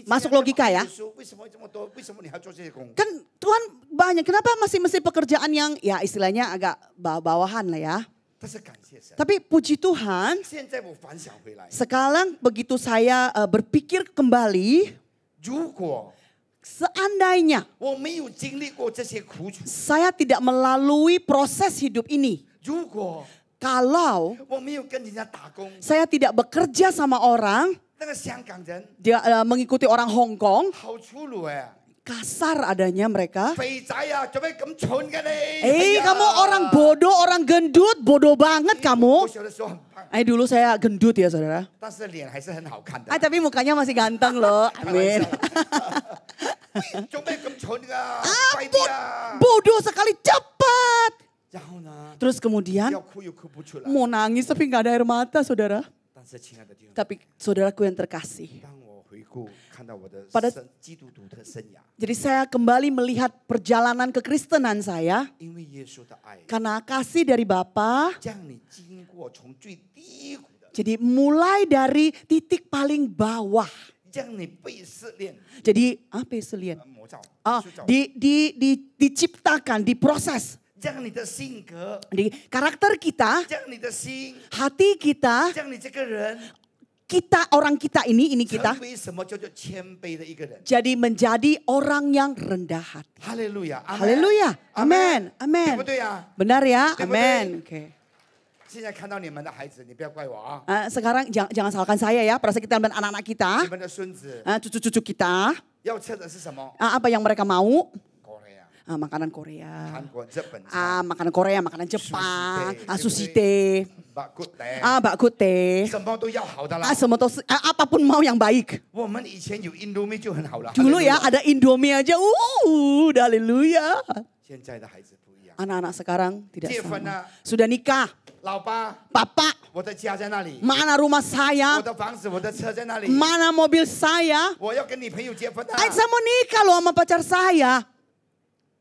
Masuk logika ya? 为什么这么多？为什么你还做这些工？ Kan Tuhan banyak, kenapa masih pekerjaan yang ya istilahnya agak bawahan lah ya. 但是感谢神。 Tapi puji Tuhan, 现在我反想回来， sekarang begitu saya berpikir kembali, 如果 seandainya 我没有经历过这些苦楚， saya tidak melalui proses hidup ini, 如果 kalau 我没有跟人家打工， saya tidak bekerja sama orang, 那个香港人 dia mengikuti orang Hong Kong, 好粗鲁哎， kasar adanya mereka. 肥仔啊，做咩咁蠢嘅你？ Kamu orang bodoh, orang gendut, bodoh banget 我 kamu. 小的时候很胖， Dulu saya gendut ya saudara. 但是脸还是很好看的。 Tapi mukanya masih ganteng loh. 开玩笑 Amin. 做咩咁蠢噶？快啲啊！ Bodoh sekali, cepat. 然后呢， Terus kemudian 要哭又哭不出来。 mau nangis tapi nggak ada air mata saudara. 但是亲爱的弟兄， Tapi saudaraku yang terkasih. 当我回顾看到我的 Pada- 基督徒的生涯， Jadi saya kembali melihat perjalanan kekristenan saya. 因为耶稣的爱， Karena kasih dari Bapa. 将你经过从最低谷的， Jadi mulai dari titik paling bawah. 将你被试炼、 Jadi apa selian? 磨造、 Ah, 塑造， diciptakan, diproses. 将你的性格， Di karakter kita, 将你的心， hati kita, 将你这个人 orang kita ini 成 kita. 为什么叫做谦卑的一个人。 Jadi menjadi orang yang rendah hati. 哈利路亚，阿门 Haleluya, 阿门 amin, 对 amin. 不对呀？ Benar ya, 对不对？ amin. Oke. 现在看到你们的孩子，你不要怪我啊， Sekarang jangan salahkan saya ya, pada saat kita melihat anak-anak kita, 你们的孙子 cucu-cucu kita, 要吃的是什么？ apa yang mereka mau? 国内啊， Makanan Korea. 韩国、日本菜， Makanan Korea, makanan Jepang, Sushi sushi teh, 把 good 的， bakut teh. 什么都要好的啦。 Semua apapun mau yang baik. 我们以前有 Indomie 就很好了。 Dulu ya 哈利路亚 ada Indomie aja, haleluya. 现在的孩子不一样， Anak-anak sekarang tidak 结婚 sama. 了， Sudah nikah, 老爸， Papa, 我的家在那里， mana rumah 我 saya, 的房子、我的车在那里， mana mobil saya. 我要跟你朋友结婚啊！ Saya mau nikah loh sama pacar saya.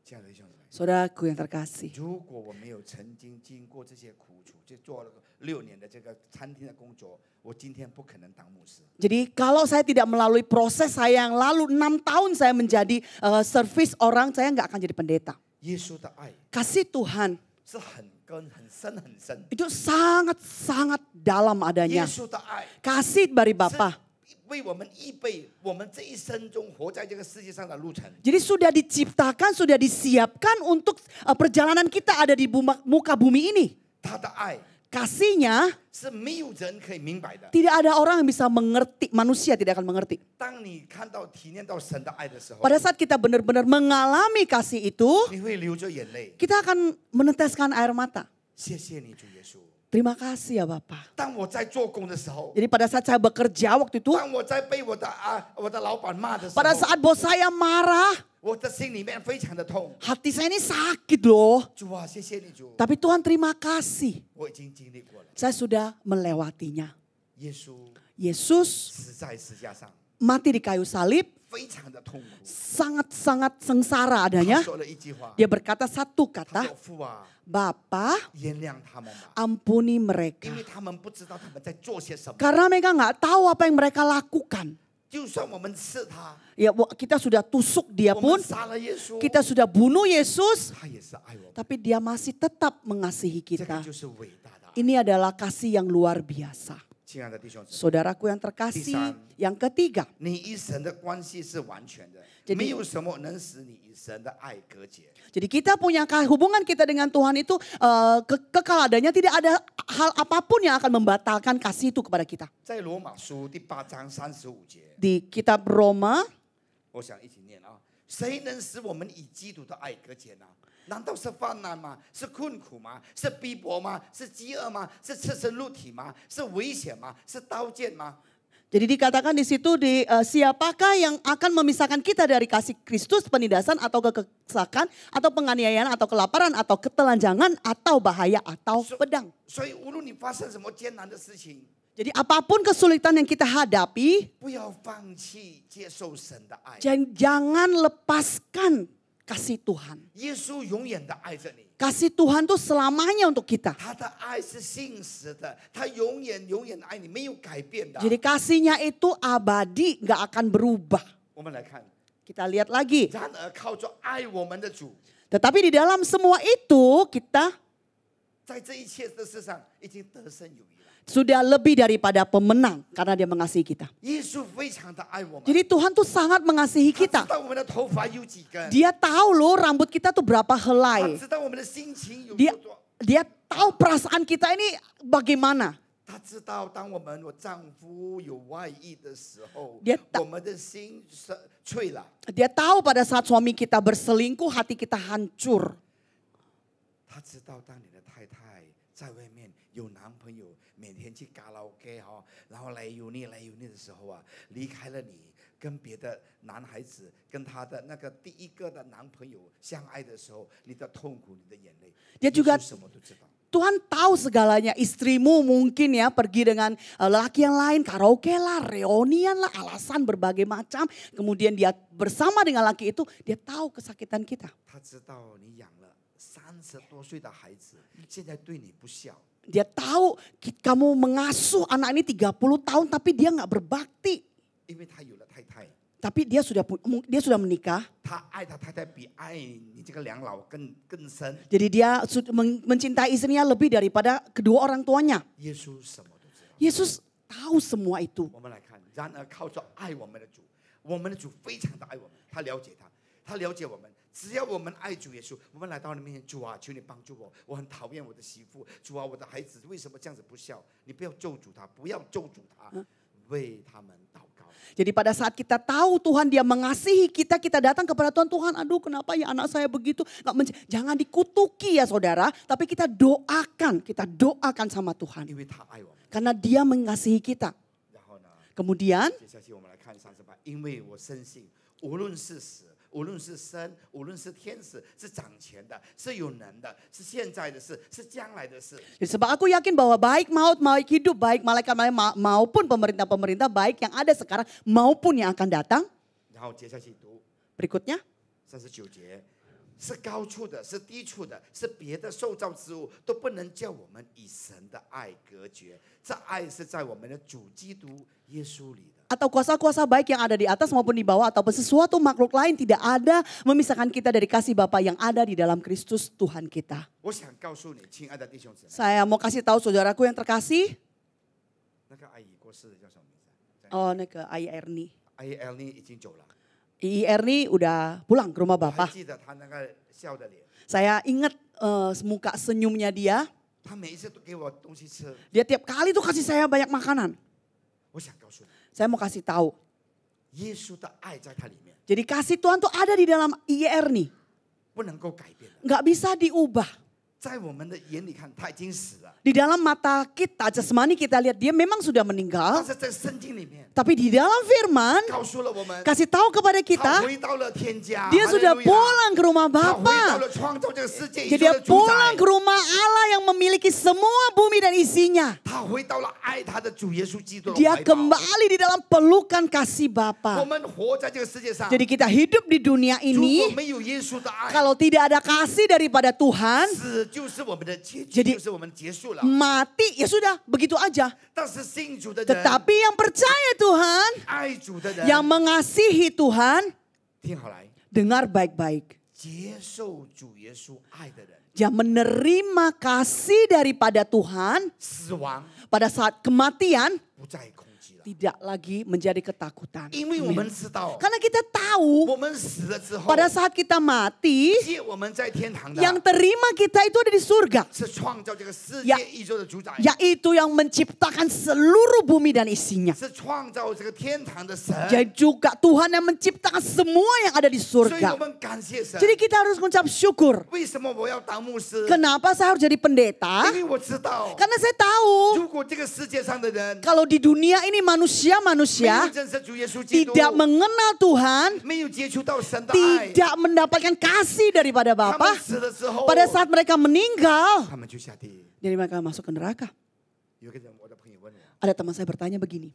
亲爱的弟兄姊妹， Saudaraku yang terkasih. 如果我没有曾经经过这些苦楚，就做了6年的这个餐厅的工作，我今天不可能当牧师。 Jadi kalau saya tidak melalui proses saya yang lalu 6 tahun saya menjadi servis orang, saya nggak akan jadi pendeta. 耶稣的爱 Kasih Tuhan 是很根、很深、很深。 itu sangat-sangat dalam 耶 adanya. 稣的爱 Kasih dari 是 Bapa. 为我们预备我们这一生中活在这个世界上的路程。 Jadi sudah diciptakan, sudah disiapkan untuk perjalanan kita ada di muka bumi ini. 他的爱 Kasihnya 是没有人可以明白的。 tidak ada orang yang bisa mengerti, manusia tidak akan mengerti. 当你看到、体验到神的爱的时候， Pada saat kita benar-benar mengalami kasih itu, 你会流着眼泪。 kita akan meneteskan air mata. 谢谢你，主耶稣。 Terima kasih ya Bapak. 当我在做工的时候， Jadi pada saat saya bekerja waktu itu, 当我在被我的老板骂的时候， pada saat bos saya marah, 我的心里面非常的痛。 hati saya ini sakit loh. 主啊，谢谢你，主， Tapi Tuhan terima kasih. 我已经经历过了。 Saya sudah melewatinya. 耶稣 Yesus 死在十字架上， mati di kayu salib, 非常的痛苦。 sangat-sangat sengsara 他 adanya. 说了一句话， Dia berkata satu 他 kata, 说：“父啊， Bapa 原谅他们吧， ampuni mereka. 因为他们不知道他们在做些什么。 Karena mereka nggak tahu apa yang mereka lakukan. 就算我们刺他， Ya, kita sudah tusuk dia 我 pun, 们杀了耶稣， kita sudah bunuh Yesus, 他也是爱我们。 tapi dia masih tetap mengasihi 这个 kita. 就是伟大的爱。 Ini adalah kasih yang luar biasa. 亲爱的弟兄姊妹， Saudaraku yang terkasih, yang ketiga, 你与神的关系是完全的， Jadi- 没有什么能使你与神的爱隔绝。 jadi kita punya hubungan kita dengan Tuhan itu kekal adanya, tidak ada hal apapun yang akan membatalkan kasih itu kepada kita. 在罗马书第8章35节， Di kitab Roma 我想一起念啊，谁能使我们与基督的爱隔绝呢？难道是患难吗？是困苦吗？是逼迫吗？是饥饿吗？是赤身露体吗？是危险吗？是刀剑吗？ Jadi dikatakan di situ siapakah yang akan memisahkan kita dari kasih Kristus, penindasan atau kekesakan atau penganiayaan atau kelaparan atau ketelanjangan atau bahaya atau pedang. 所以无论你发生什么艰难的事情， Jadi apapun kesulitan yang kita hadapi, 不要放弃接受神的爱。 jangan lepaskan kasih Tuhan. 耶稣永远的爱着你， Kasih Tuhan tuh selamanya untuk kita. 他的爱是信实的，他永远的爱你，没有改变的。 Jadi kasihnya itu abadi, gak akan berubah. 我们来看， Kita lihat lagi. 然而靠着爱我们的主， Tetapi di dalam semua itu kita 在这一切的事上已经得胜有余了。 sudah lebih daripada pemenang karena dia mengasihi kita. 耶稣非常的爱我们， Jadi Tuhan tuh sangat mengasihi 他知 kita. 道我们的头发有几根， Dia tahu loh rambut kita tuh berapa 他 helai. 知道我们的心情有 Dia 多多。 dia tahu perasaan kita ini bagaimana. 他知道当我们丈夫有外遇的时候 Dia， 我们的心脆了。 Dia tahu pada saat suami kita berselingkuh, hati kita hancur. 他知道当你的太太在外面有男朋友，每天去卡拉 OK 哈，然后来油腻的时候啊，离开了你，跟别的男孩子跟他的那个第一个的男朋友相爱的时候，你的痛苦，你的眼泪， Dia juga 耶稣什么都知道。 Tuhan tahu segalanya. Istrimu mungkin ya pergi dengan lelaki yang lain, karaoke lah, reunian lah, alasan berbagai macam. Kemudian dia bersama dengan laki itu, dia tahu kesakitan kita. 他知道你养了30多岁的孩子，现在对你不孝。 Dia tahu kamu mengasuh anak ini 30 tahun tapi dia nggak berbakti. 因为他有了太太， Tapi dia sudah menikah. 他爱他太太比爱你这个两老更深。 Jadi dia mencintai istrinya lebih daripada kedua orang tuanya. 耶稣什么都知道。 Yesus tahu semua itu. 我们来看，然而靠着爱我们的主，我们的主非常的爱我们，他了解他，他了解我们。只要我们爱主耶稣，我们来到你面前，主啊，求你帮助我，我很讨厌我的媳妇，主啊，我的孩子为什么这样子不孝？你不要咒诅他，不要咒诅他，为他们祷告。 Jadi pada saat kita tahu Tuhan dia mengasihi kita, kita datang kepada Tuhan. Tuhan, aduh kenapa ya anak saya begitu. Jangan dikutuki ya saudara, tapi kita doakan sama Tuhan. 因为他爱我们。 Karena dia mengasihi kita. 然后呢， Kemudian 接下去我们来看38，因为我深信，无论是死，无论是生，无论是天使，是掌权的，是有能的，是现在的事，是将来的事。 jadi sebab aku yakin bahwa baik maut, baik hidup, baik malaikat-malaikat maupun pemerintah-pemerintah baik yang ada sekarang maupun yang akan datang. 然后接下去读 Berikutnya 39节，是高处的，是低处的，是别的受造之物，都不能叫我们与神的爱隔绝。这爱是在我们的主基督耶稣里的。 atau kuasa-kuasa baik yang ada di atas maupun di bawah ataupun sesuatu makhluk lain tidak ada memisahkan kita dari kasih Bapa yang ada di dalam Kristus Tuhan kita. 我想告诉你，亲爱的弟兄姊妹， Saya mau kasih tahu saudaraku yang terkasih. 那个阿姨过世的叫什么名字？ Oh, nih ke Ai Erni. 阿姨 Elni 已经走了， I Erni udah pulang ke rumah 我还 Bapak. 记得她那个笑的脸， Saya ingat muka senyumnya dia. 她每一次都给我东西吃。 Dia tiap kali tuh kasih saya banyak makanan. 我想告诉你， Saya mau kasih tahu. 耶稣的爱在它里面， Jadi kasih Tuhan tuh ada di dalam I Erni. 不能够改变的。 Nggak bisa diubah. 在我们的眼里看，他已经死了， Di dalam mata kita, jasmani kita lihat dia memang sudah 但 meninggal. 是在圣经里面 Tapi di dalam firman 告诉了我们， kasih tahu kepada 他 kita 回到了天家， dia sudah 哈利路亚 pulang ke rumah 他回到 Bapa. 了创造这个世界宇 Jadi 宙 dia 的主 pulang 宰 ke，rumah Allah yang memiliki semua bumi dan isinya. 他回到了爱他的主耶稣基督的 Dia 怀抱。 kembali di dalam pelukan kasih 我 Bapa. 们活在这个世界上， Jadi kita hidup di dunia 如果 ini, 没有耶稣的爱， kalau tidak ada kasih daripada Tuhan, 死就是我们的结局， Jadi 就是我们结束了。 mati ya sudah begitu aja. 但是信主的人， Tetapi yang percaya Tuhan, 爱主的人， yang mengasihi Tuhan, 听好来， dengar baik-baik. 接受主耶稣爱的人， Yang menerima kasih daripada Tuhan 死亡 pada saat kematian 不再恐惧了， tidak lagi menjadi ketakutan. 因为我们知道， Karena kita tahu 我们死了之后， pada saat kita mati, 接我们在天堂的 yang terima kita itu ada di surga. 是创造这个世 Ya 界宇宙的主宰， Yaitu yang menciptakan seluruh bumi dan isinya. 是创造这个天堂的神。 Jadi juga Tuhan yang menciptakan semua yang ada di 所以我 surga. 们感谢神。 Jadi kita harus mengucap syukur. 为什么我要当牧师？ Kenapa saya harus jadi pendeta? 因为我知道， Karena saya tahu 如果这个世界上的人 kalau di dunia ini 没有 manusia 认识主耶稣基督， tidak mengenal Tuhan, 没有接触到神的爱， tidak mendapatkan kasih daripada 他们 Bapa, 死的时候， pada saat mereka meninggal, 他们就下地狱。 jadi mereka masuk ke neraka. 有个人，我的朋友问我， Ada teman saya bertanya begini,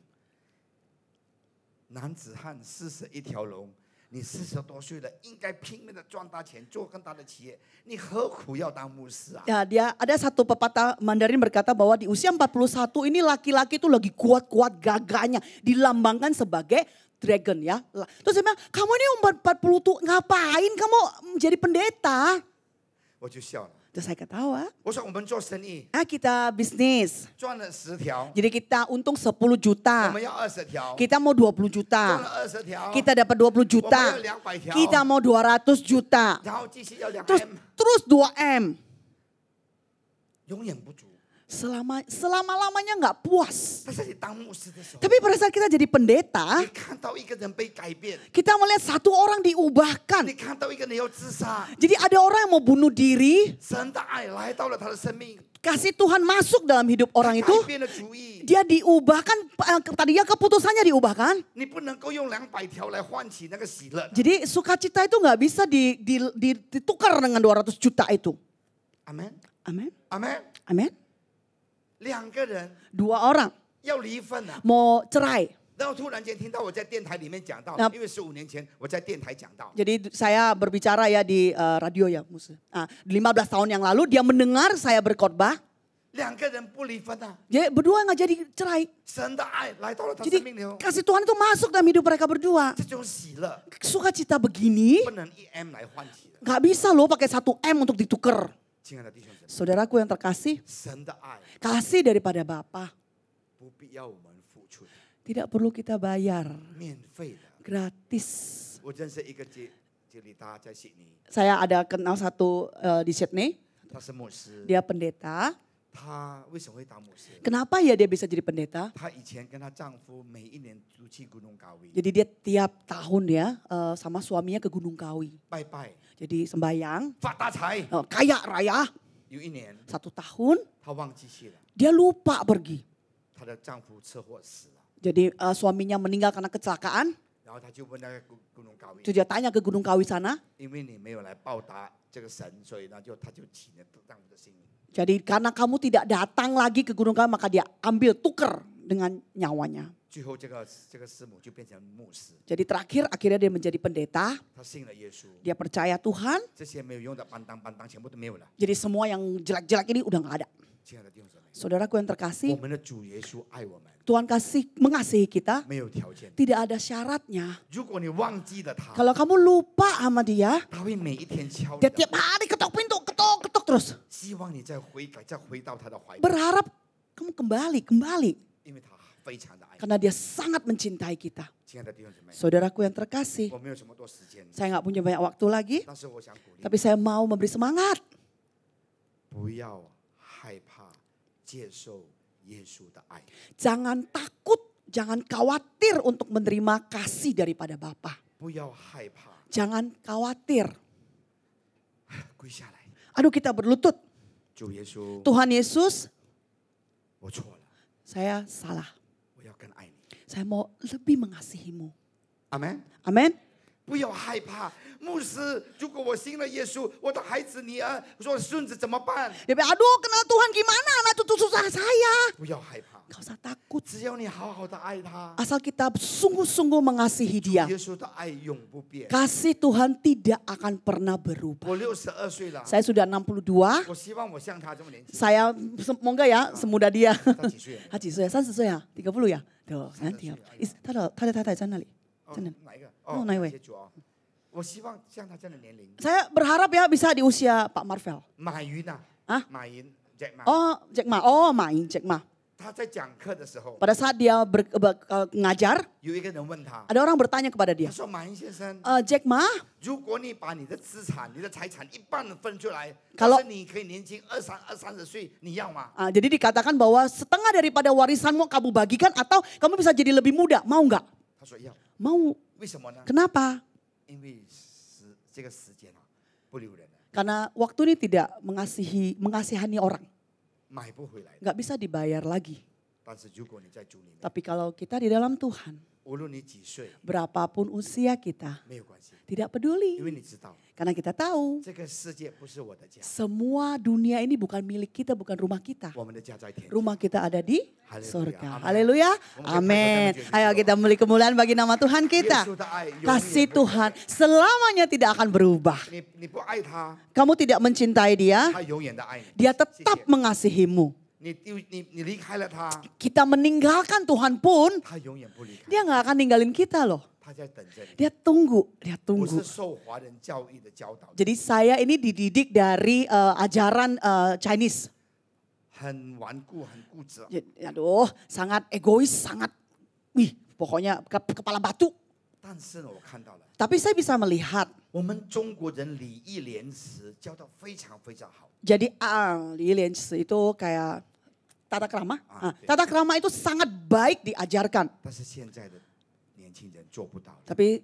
男子汉41条龙，你40多岁了，应该拼命的赚大钱，做更大的企业，你何苦要当牧师啊？ ya dia ada satu pepatah Mandarin berkata bahwa di usia 41 ini laki-laki itu lagi kuat-kuat gagahnya, dilambangkan sebagai dragon ya. Terus saya bilang, kamu ini umur 40 tuh ngapain kamu menjadi pendeta? 我就笑了。 Terus saya ketawa. 我说我们做生意 Kita bisnis. 赚了10条， Jadi kita untung 10 我 juta. 们要20条， Kita mau 20 赚 juta. 了20条， Kita dapat 20 juta. 我们要200条， Kita mau 200 juta. 然后继续要 Terus 2M， terus 2M. 永远不足。selama-lamanya nggak puas. 但是你当牧师的时候， Tapi pada saat kita jadi pendeta, 你看到一个人被改变， kita melihat satu orang 你 diubahkan. 看到一个人要自杀， Jadi ada orang yang mau bunuh diri, 神的爱来到了他的生命， kasih Tuhan masuk dalam hidup orang 改 itu. 变了主意。 Dia diubahkan, tadinya keputusannya diubahkan. 你不能够用200条来换取那个喜乐。 Jadi sukacita itu nggak bisa ditukar dengan 200 juta itu. 阿门， Amin. 阿门。 Amin. 2个人 Dua orang 要离婚了， mau cerai. 然后突然间听到我在电台里面讲到， Nah. 因为15年前我在电台讲到， Jadi saya berbicara ya di radio ya, Musa. 15 tahun yang lalu dia mendengar saya berkhotbah. 2个人不离婚啊， Jadi berdua nggak jadi cerai. 神的爱来到了他生 Jadi 命里， kasih Tuhan itu masuk dalam hidup mereka berdua. 这种喜乐 Sukacita begini 不能1M 来换取的。 nggak bisa loh pakai 1M untuk ditukar. 亲爱的弟兄姊妹， Saudaraku yang terkasih, 神的爱 kasih daripada Bapa 不必要我们付出的， tidak perlu kita bayar, 免费的。 gratis. 我认识一个杰里达在悉尼， Saya ada kenal satu di Sydney, 他是牧师， dia pendeta. 他为什么会当牧师？ Kenapa ya dia bisa jadi pendeta? 她以前跟她丈夫每一年都去Gunung Kawi Jadi dia tiap tahun ya sama suaminya ke Gunung Kawi. 拜拜， Jadi sembayang, 发大财。 kaya raya. 有一年 1 tahun 她忘记去了， dia lupa pergi. 她的丈夫车祸死了， Jadi suaminya meninggal karena kecelakaan. 然后她就问那个Gunung Kawi， Terus dia tanya ke Gunung Kawi sana. 因为你没有来报答这个神，所以呢她就请了丈夫的性命。 Jadi karena kamu tidak datang lagi ke Gunung Kawi, maka dia ambil tuker dengan nyawanya. 最后这个师母就变成牧师， Jadi terakhir akhirnya dia menjadi pendeta. 她信了耶稣， Dia percaya Tuhan. 这些没有用的班当全部都没有了。 Jadi semua yang jelek-jelek ini udah nggak ada. 亲爱的弟兄姊妹， Saudaraku yang 我 terkasih, 们的主耶稣爱我们， Tuhan mengasihi kita, 没有条件。 tidak ada syaratnya. 如果你忘记了他， Kalau kamu lupa sama dia, 他会每一天敲你 dia 的 tiap hari ketok pintu, ketok terus. 希望你再悔改，再回到他的怀抱， Berharap kamu kembali. 因为他非常的爱你。 Karena dia sangat mencintai kita. 亲爱的弟兄姊妹， Saudaraku yang terkasih, 我没有这么多时间， saya nggak punya banyak waktu lagi, 但是我想鼓励， tapi saya mau memberi semangat. 不要害怕接受耶稣的爱， Jangan takut, jangan khawatir untuk menerima kasih daripada Bapa. 不要害怕， Jangan khawatir. 跪下来， Aduh, kita berlutut. 主耶稣， Tuhan Yesus, 我错了， saya salah. 我要更爱你。 Saya mau lebih mengasihimu. 阿门。 Amin. 不要害怕，牧师，如果我信了耶稣，我的孩子、女儿、说孙子怎么办？ Dia bilang, aduh kenal Tuhan gimana anak cucu susah saya. 不要害怕， Gak usah takut. 只要你好好的爱他， Asal kita sungguh-sungguh mengasihi dia. 耶稣的爱永不变。 Kasih Tuhan tidak akan pernah berubah. 我62岁了， Saya sudah 62. 我希望我像他这么年轻。 Saya semoga ya semuda dia. 他几岁？ 他几岁？30岁啊？30呀？Tuh, nanti ya. 他的太太在那里，真的。哪一个？哦哪一位谢谢主啊！我希望像他这样的年龄。 Saya berharap ya bisa di usia Pak Marvel. 马云呐， 啊？ 马云 Jack Ma， Oh, Jack Ma. Oh, main Jack Ma. 他在讲课的时候， Pada saat dia ngajar, 有一个人问他， ada orang bertanya kepada 他 dia, 说：“马云先生， Jack Ma, 如果你把你的资产、你的财产一半分出来， Kalau- 但是你可以年轻20-30岁，你要吗？” jadi dikatakan bahwa setengah daripada warisanmu kamu bagikan atau kamu bisa jadi lebih muda, mau nggak? 他说要。 Mau. 为什么呢？ Kenapa? 因为这个时间啊，不留人了， Karena waktu ini tidak mengasihani orang, 买不回来的。 nggak bisa dibayar lagi. 但是如果你在主里面， Tapi kalau kita di dalam Tuhan, 无论你几岁， berapapun usia kita, 没有关系， tidak 因 peduli. 为你知道 Karena kita tahu 这个世界不是我的家， semua dunia ini bukan milik kita, bukan rumah kita. 我们的家在天。 Rumah kita ada di Haleluya. surga. Amin. Haleluya. Amin. Ayo kita beli kemuliaan bagi nama Tuhan 耶 kita. 稣的爱永远 Kasih 不会 Tuhan selamanya tidak akan berubah. 你不爱他， Kamu tidak mencintai dia, 他永远的爱你。 dia 谢 tetap 谢 mengasihimu. 你离开了他， Kita meninggalkan Tuhan pun, 他永远不离开， dia nggak akan ninggalin kita loh. 他在等着你。 Dia tunggu, dia 我 tunggu. 是受华人教育的教导， Jadi saya ini dididik dari ajaran Chinese. 很顽固，很固执。 Aduh, sangat egois, sangat, pokoknya kepala batu. 但是呢，我看到了， Tapi saya bisa melihat, 我们中国人礼义廉耻教导非常非常好。 jadi li lian itu kayak tata krama. Ah, Tata krama itu sangat baik diajarkan. 但是现在的年轻人做不到， Tapi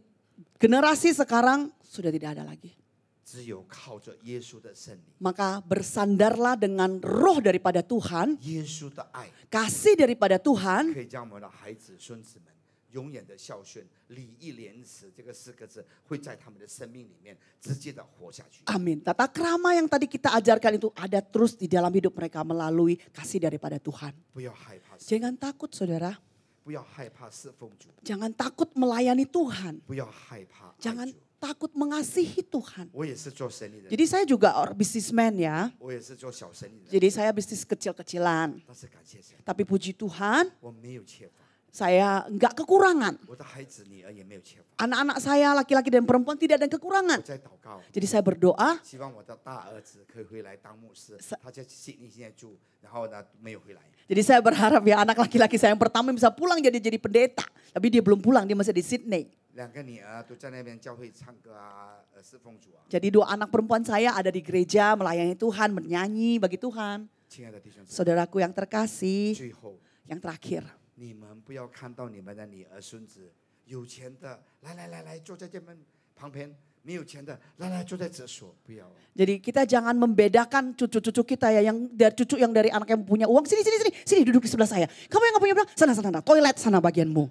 generasi sekarang sudah tidak ada lagi. 只有靠着耶稣的圣灵， Maka bersandarlah dengan roh daripada Tuhan, 耶稣的爱， kasih daripada Tuhan, 可以让我们的孩子、孙子们永远的孝顺、礼义廉耻这个4个字，会在他们的生命里面直接的活下去。 amin. Tata krama yang tadi kita ajarkan itu ada terus di dalam hidup mereka melalui kasih daripada Tuhan. 不要害怕， Jangan takut saudara, 不要害怕侍奉主， jangan takut melayani Tuhan, 不要害怕爱 jangan 主。 takut mengasihi Tuhan. 我也是做生意的， Jadi saya juga orang businessman ya, 我也是做小生意的， jadi saya bisnis kecil-kecilan. 但是感谢神， Tapi puji Tuhan, 我没有缺乏， saya enggak kekurangan. 我的孩子、女儿也没有缺乏。 Anak-anak saya laki-laki dan perempuan tidak ada 我 kekurangan. 在祷告， Jadi saya berdoa, 希望我的大儿子可以回来当牧师，他在悉尼现在住，然后呢没有回来。 jadi saya berharap ya anak laki-laki saya yang pertama bisa pulang jadi pendeta. Tapi dia belum pulang, dia masih di Sydney. 2个女儿都在那边教会唱歌啊，侍奉主啊。 Jadi 2 anak perempuan saya ada di gereja melayani Tuhan, bernyanyi bagi Tuhan. 亲爱的弟兄姊妹， Saudaraku yang terkasih, 最后 yang terakhir. 你们不要看到你们的女儿孙子有钱的，来坐在这边旁边；没有钱的，来坐在这所，不要。 Jadi kita jangan membedakan cucu-cucu kita ya, yang dari cucu yang dari anak yang punya uang. Sini duduk di sebelah saya. Kamu yang gak punya uang, sana, toilet sana bagianmu.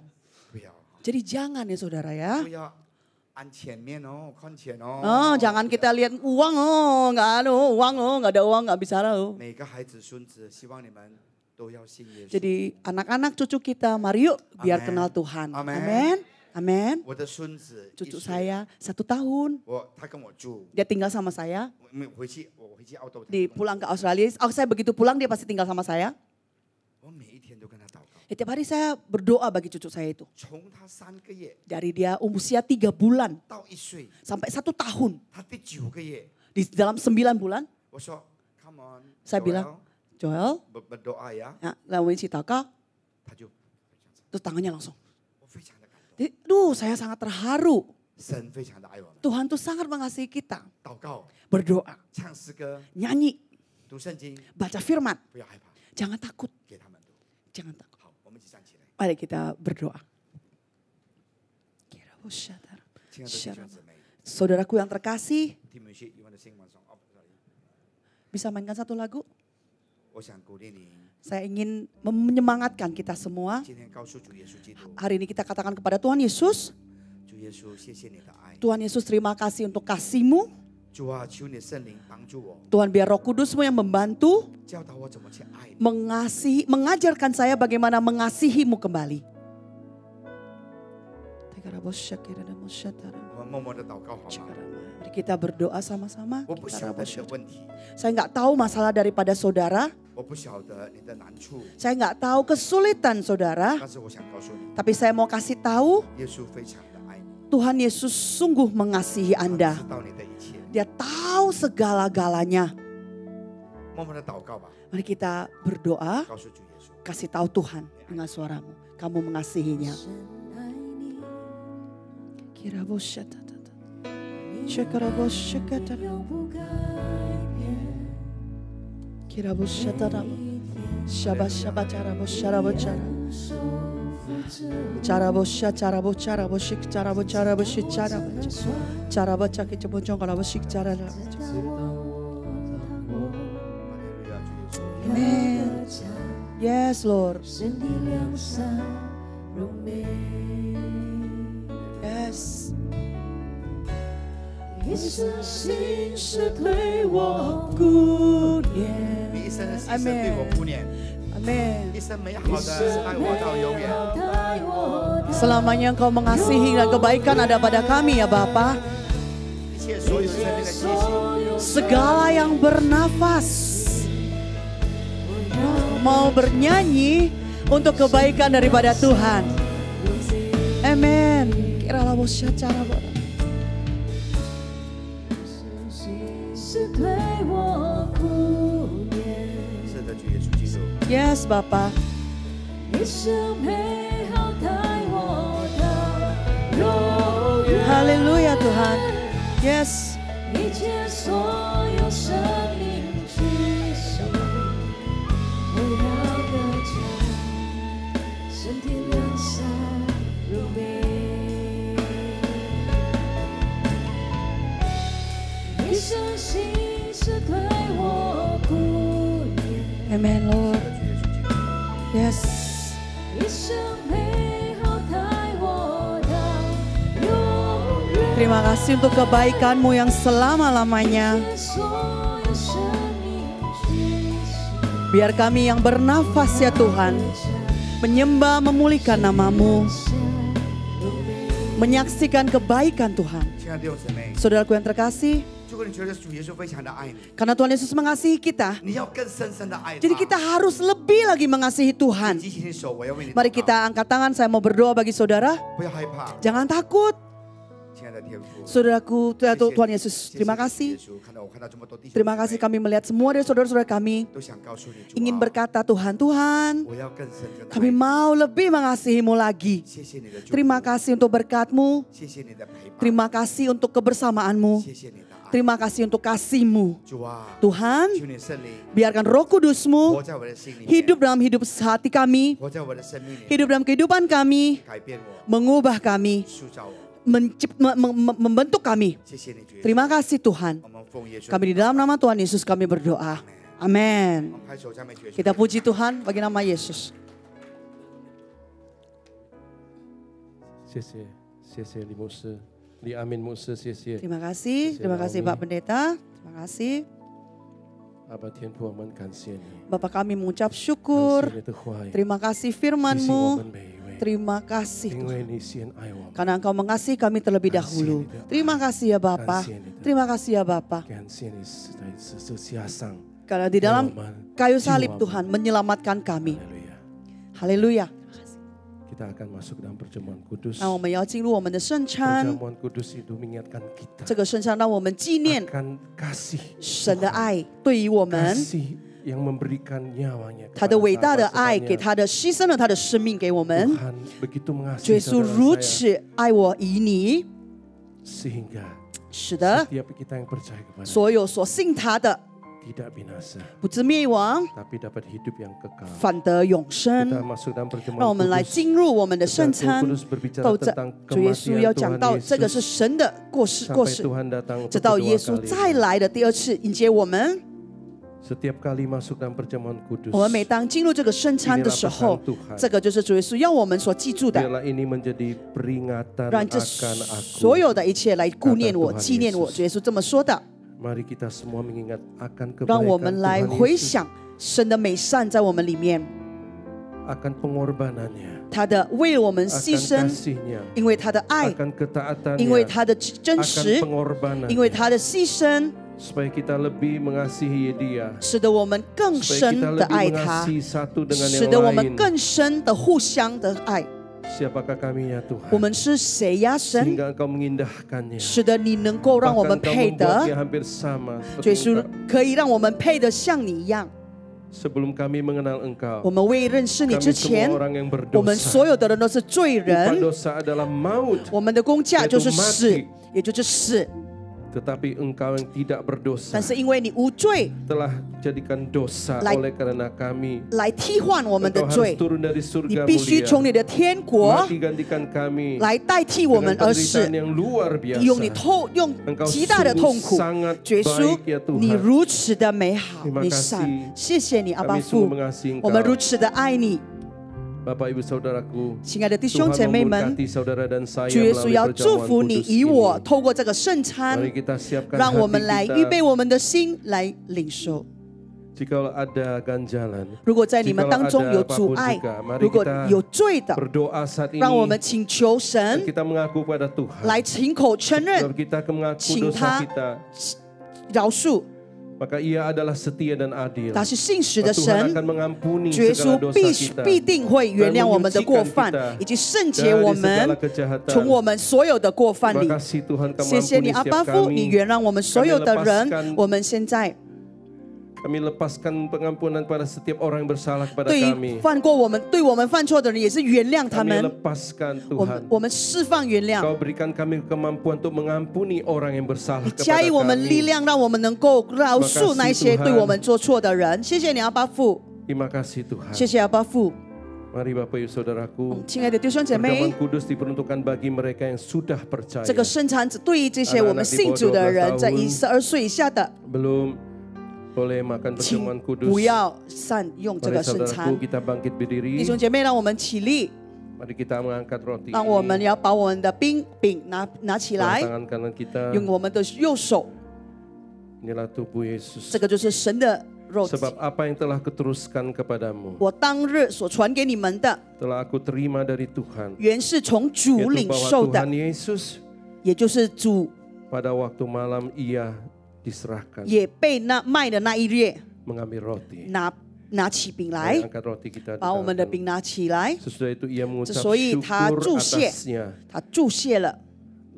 不要， Jadi jangan ya saudara ya. 不要按前面哦，看钱哦。 Oh, jangan kita lihat uang, nggak ada uang, nggak ada uang, nggak bisa lah. 每个孩子孙子，希望你们都要信耶稣。 Jadi anak-anak cucu kita, mari yuk biar Amen. kenal Tuhan. Amen. Amin. Amin. 我的孙子 Cucu 1岁， saya 1 tahun, 他跟我住， dia tinggal sama saya. 我回去澳洲， Di pulang ke Australia, saya begitu pulang dia pasti tinggal sama saya. 我每一天都跟他祷告， Tiap hari saya berdoa bagi cucu saya itu. 从他3个月 Dari dia usia 3 bulan 到1岁， sampai 1 tahun. 他第9个月， Di dalam 9 bulan, 我说 Come on， saya bilang, Joel, berdoa ya， ya, lalu isi taka, 他就 terus tangannya langsung. 我非常的感动， Jadi, saya sangat terharu. 神非常的爱我们， Tuhan tuh sangat mengasihi kita. 祷告、 Berdoa, 唱诗歌、 nyanyi, 读圣经， baca firman. 不要害怕， Jangan takut, 给他们读。 jangan takut. 好，我们一起站起来， Mari kita berdoa. 亲爱的弟兄姊妹， Saudaraku yang terkasih, Tim Music you want to sing one song? Oh, sorry. bisa mainkan 1 lagu? 我想鼓励你， Saya ingin menyemangatkan kita semua. 今天告诉主耶稣基督， Hari ini kita katakan kepada Tuhan Yesus, 主耶稣，谢谢你的爱， Tuhan Yesus terima kasih untuk kasih-Mu. 主啊，求你圣灵帮助我， Tuhan biar Roh Kudus-Mu yang membantu, 教导我怎么去爱你。 mengajarkan saya bagaimana mengasihi-Mu kembali. 我们默默的祷告好吗？ Mari kita berdoa sama-sama. 我不晓得你的问题， Saya nggak tahu masalah daripada saudara, 我不晓得你的难处， saya nggak tahu kesulitan saudara, 但是我想告诉你， tapi saya mau kasih tahu 耶稣非常的爱你， Tuhan Yesus sungguh mengasihi 他 Anda. 知道你的一切。 Dia tahu segala-galanya. 默默的祷告吧， Mari kita berdoa, 告诉主耶稣， kasih tahu Tuhan dengan suaramu. Kamu mengasihinya. Cara bosya, cara bosik, cara bosik, cara baca kecebocong kalau bosik cara. Amen. Yes, Lord. Yes. 一生心事对我顾念，你一生的牺牲对我顾念， Amen. 一生美好的爱我到永远。 带我 Selamanya Engkau mengasihi dan kebaikan ada pada kami ya Bapa. 一切所有生命的气息， Segala yang bernafas mau bernyanyi untuk kebaikan daripada Tuhan. Amen. Kiralah bosya cara bodoh. 是对我顾念， 是的，主耶稣基督。 Yes, Bapa. 一生美好带我到永远。 Haleluya Tuhan. Yes. 一切所有生命气息，我要跟 Terima kasih untuk kebaikan-Mu yang selama-lamanya. Biar kami yang bernafas ya Tuhan, menyembah, memulihkan nama-Mu, menyaksikan kebaikan Tuhan. Saudaraku yang terkasih, karena Tuhan Yesus mengasihi kita, jadi kita harus lebih lagi mengasihi Tuhan. Mari kita angkat tangan, saya mau berdoa bagi saudara. Jangan takut. Saudaraku, Tuhan Yesus, terima kasih. Terima kasih kami melihat semua dari saudara-saudara kami ingin berkata, Tuhan, kami mau lebih mengasihi-Mu lagi. Terima kasih untuk berkat-Mu. Terima kasih untuk kebersamaan-Mu. Terima kasih untuk kasih-Mu. Tuhan, biarkan Roh Kudus-Mu hidup dalam hidup hati kami, hidup dalam kehidupan kami, mengubah kami, membentuk kami. Terima kasih Tuhan. Kami di dalam nama Tuhan Yesus kami berdoa. Amin. Kita puji Tuhan bagi nama Yesus. Terima kasih Pak Pendeta. Terima kasih. Bapak kami mengucap syukur. Terima kasih firman-Mu. Terima kasih Tuhan. Karena Engkau mengasihi kami terlebih dahulu. Terima kasih ya Bapa. Terima kasih ya Bapa. Karena di dalam kayu salib Tuhan menyelamatkan kami. Haleluya. Kita akan masuk dalam perjamuan kudus. 那我们要进入我们的圣餐。 perjamuan kudus itu mengingatkan kita 这个圣餐让我们纪念 akan kasih 神的爱对于我们。 yang memberikan nyawanya 他的伟大的爱给他的牺牲了他的生命给我们。 Tuhan begitu mengasihi 耶稣如此爱我以你， sehingga 使得 setiap kita yang percaya kepada 所有所信他的 tidak binasa 不致灭亡， tapi dapat hidup yang kekal. 反得永 Kita 生。 masuk dalam perjamuan 让我们来 kudus. 进入我们的圣 Ketika 餐 Roh Kudus berbicara 到这 tentang 主耶稣要 kematian 讲 Tuhan 到这个是 Yesus 神的过世， sampai Tuhan datang 直 untuk 到 kedua 耶稣 kalinya. 再来的第二次迎接我们。 Setiap kali masuk dalam perjamuan kudus, 我们每当进入这个圣餐的时候，这个就是主耶稣要我们所记住的。 biarlah ini menjadi peringatan 让这 akan 所 aku. 有的一切来顾念我、纪念我。主耶稣这么说的。 Mari kita semua mengingat akan 让我 kebaikan 们来 Tuhan 回 Yesus, 想神的美善在我们里面， akan pengorbanannya, 他的为了我们牺 akan 牲， kasihnya, 因为他的爱， akan ketaatan, 因为他的真 akan 实， pengorbanan, 因为他的牺牲， supaya kita lebih mengasihi Dia, 使得我们更 supaya 深 kita 的 lebih 爱他， mengasihi satu dengan 使 yang 得我们 lain. 更深的互相的爱。 Siapakah kami ya 我 Tuhan? 们是谁呀，神？ Sehingga Engkau mengindahkannya. 使得你能够让我们 Bahkan Engkau 配 membuatnya 得， hampir sama 主耶 seperti 稣可以让我们配得像你一样。 sebelum kami mengenal 我 Engkau. 们未认识你 Kami 之前 semua，orang yang 我们 berdosa. 所有的人都是罪 Upah 人， dosa adalah maut. 我们的工价就是死 yaitu mati， 也就是死。 Tetapi Engkau yang tidak berdosa 但是因为你无罪， telah jadikan dosa Like- oleh karena kami. 来替换我们的 Engkau harus 罪， turun dari 你 surga 必须从 mulia. 你的天国 Mati gantikan kami 来代替我们 dengan 而死 penderitaan，yang luar 用你 biasa. 用 Engkau 极大的 sungguh 痛苦。 sangat 耶稣 baik ya， 你 Tuhan. 如此的美好 Terima 美善 kasih， 谢谢你，阿爸 Kami 父 sungguh，mengasihi 我们 Engkau. 如此的爱你， Bapak Ibu Saudaraku, 亲爱的弟兄 Tuhan 姐妹们， memberkati saudara dan saya 主耶稣 melalui 要祝福 perjamuan 你 kudus 与我， ini. 透过这个圣餐， Mari kita siapkan 让我们 hati 来预备 kita. 我们的心来领受。 Jikalau ada ganjalan, 如果在你们 jikalau 当中 ada 有阻 apapun 碍 juga,，mari 如果 kita 有罪的， berdoa saat ini 让我们请求 dan 神 kita mengaku pada Tuhan. 来亲口承 Sebab 认 kita mengaku 请 dosa 他 kita, 饶恕， maka Ia adalah setia dan adil. 他是信实的 Tuhan 神。 akan mengampuni 主耶 segala 稣 dosa 必 kita 必定会原谅我们的过犯，以及圣洁我 dari 们 segala kejahatan. 从我们所有的过犯 Terima 里。 kasih Tuhan, kamu 谢谢你， ampuni 阿巴 setiap 父，你 kami. 原谅我们所有的 Kami 人 lepaskan-。我们现在 Kami lepaskan pengampunan pada setiap orang yang bersalah kepada 对于 kami. 犯过我们、对我们犯错的人，也是原谅他 Kami 们。 lepaskan 我 Tuhan. 们我们释放原谅， Kau berikan kami kemampuan untuk mengampuni orang yang bersalah 你加 kepada 以我们力 kami. 量，让我们能够饶恕那些 Tuhan 对我们做错的人。谢谢你，阿巴父， Terima kasih Tuhan. 谢谢阿巴父。 Mari Bapak Ibu Saudaraku, 亲爱的弟兄姐妹 perjamuan，kudus diperuntukkan bagi mereka yang sudah percaya. 这个圣餐只对于这些我们信主的人，在12岁以下的， Belum boleh makan 请 perjamuan kudus. 不要善用这 Mari 个圣 saudaraku, 餐。 kita bangkit 弟 berdiri. 兄姐妹，让我们起立。Mari kita mengangkat roti 让我们要把我们的饼拿起来， tangan kanan kita. 用我们的右手， Inilah tubuh Yesus. 这个就是神的肉体。 Sebab apa yang telah kuteruskan kepadamu 我当日所传给你们的， telah aku terima dari Tuhan. 原是从主 Yaitu 领 bahwa 受的， Tuhan Yesus 也就是主 pada waktu malam ia diserahkan 也被那卖的那一夜 mengambil roti. 拿起饼 Mari 来， angkat roti kita. 把我们的 ditangankan. 饼拿起来， Sesudah itu ia mengucap 所以他 syukur 注谢， atasnya. 他注谢了，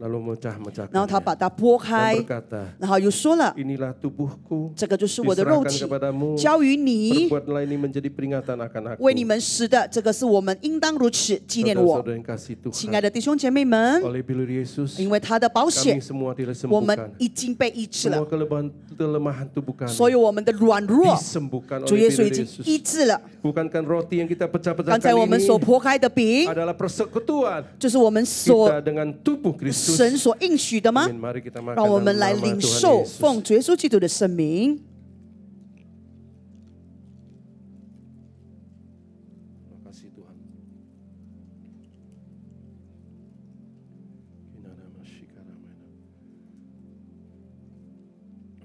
Lalu memecah-mecahkannya. 然后他把它拨开， Dan berkata, 然后又说了， inilah tubuhku 这个就是我的肉 diserahkan 体， kepadamu. 交于你， Perbuatlah ini menjadi peringatan akan aku. 为你们使的，这个是我们应当如此纪念我。 Saudara-saudara yang kasih 亲 Tuhan, 爱的弟兄姐妹们， oleh bilur Yesus, 因为他的保 kami 险， semua 我们 disembuhkan. 已经被医治 Semua 了， kelemahan tubuh kami 所有我们的软弱， disembuhkan 主 oleh 耶稣 bilur 已经医 Yesus. 治了。 Bukankah roti yang kita 刚 pecah-pecahkan 才我们 ini 所破开的饼， adalah persekutuan 就是我们所 kita dengan tubuh Kristus. 神所应许的吗？ Amin. Mari kita makan 让我们 dalam 来 nama 领 Tuhan 受 Yesus. 奉主耶稣基督的圣名。 Terima kasih Tuhan.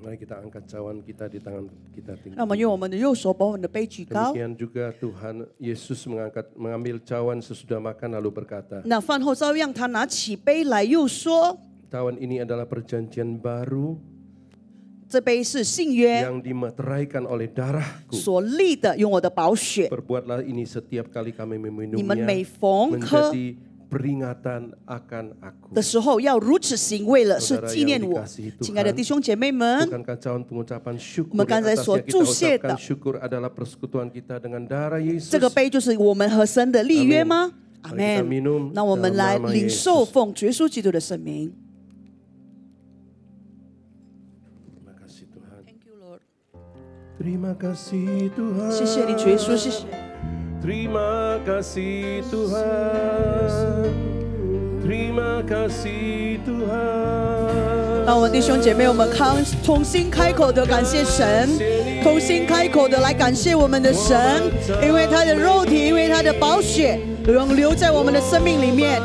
Mari kita angkat cawan kita di tangan kita tinggi. 让我们用我们的右手把我们的杯举高。 Demikian juga Tuhan Yesus mengambil cawan sesudah makan lalu berkata, 那饭后照样，他拿起杯来，又说 cawan ini adalah perjanjian baru：“ 这杯是信约 yang dimeteraikan oleh darahku. 所立的，用我的宝血。 Perbuatlah ini setiap kali kami 你们 meminumnya 每逢喝 menjadi peringatan akan aku.” 的时候要如此行，为了是 Saudara 纪念 yang 我。 dikasihi Tuhan, 亲爱的弟兄姐妹们， Bukankah cawan pengucapan syukur 我们刚才 yang 所 atasnya kita 注谢的 ucapkan syukur adalah persekutuan kita dengan darah Yesus? 这个杯就是我们和神的立约吗？阿 Mari kita 门。 minum 那我们来 dalam nama 领受 Yesus. 奉主耶稣基督的圣名。 Terima kasih Tuhan. Thank you Lord， Terima kasih Tuhan. 谢谢你主耶稣，谢谢。 Terima kasih Tuhan. Terima kasih Tuhan. 让我们弟兄姐妹，我们同心开口的感谢神，同心开口的来感谢我们的神，因为他的肉体，因为他的宝血，永留在我们的生命里面。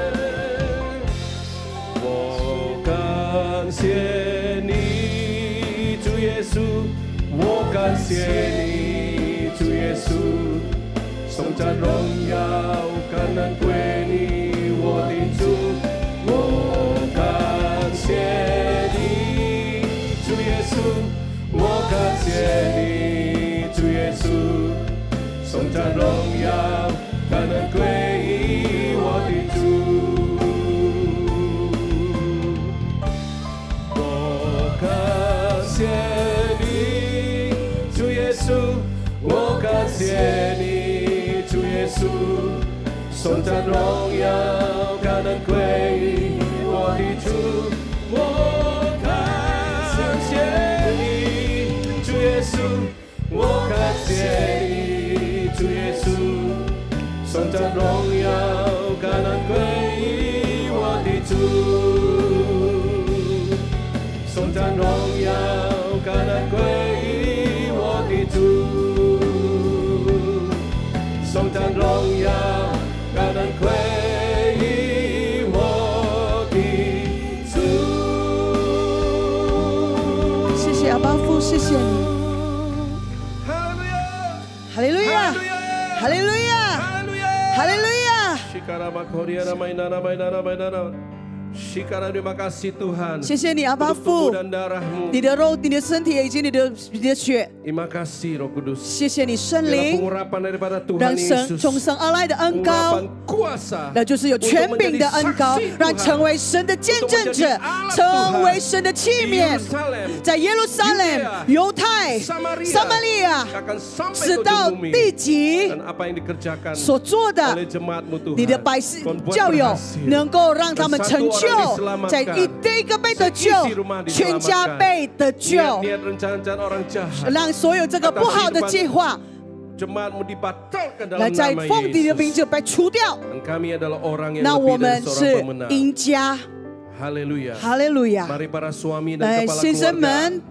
我感谢你，主耶稣，我感谢你，主耶稣，颂赞荣耀感恩归你，我的主。我感谢你，主耶稣，我感谢你，主耶稣，颂赞荣耀感恩归于我的主。我感谢你，主耶稣，我感谢你，主耶稣，颂赞荣耀感恩归于我的主。我感谢你，主耶稣，我感谢你，主耶稣，颂赞荣耀感恩归于我的主。颂赞荣耀感恩归于我的主，颂赞荣耀感恩归于我的主。谢谢阿爸父，谢谢你。哈利路亚，哈利路亚，哈利路亚。 Terima kasih Tuhan. 谢谢你阿爸父， dan darahmu. 你的肉、你的身体以及你的血。 Terima kasih Roh Kudus. 谢谢你圣 Adalah 灵， pengurapan daripada 让 Tuhan 神 Yesus. 从神而来的恩膏 Pengurapan，kuasa 那就是有权柄的恩膏，让成为神的见证者，成为神的器皿，在耶路撒冷、犹太、撒玛利亚， akan sampai 直 ke 到 ujung bumi. 地极 Dan apa yang dikerjakan 所做的， oleh jemaatmu Tuhan. 你的百姓 Tuhan buat 教友 berhasil. 能够让他们 Dan 成 satu 就，救，在一个被得救，全家被得救，让所有这个不好的计划。那在奉你的名字被除掉，那我们是赢家。哈利路亚！来，先生们，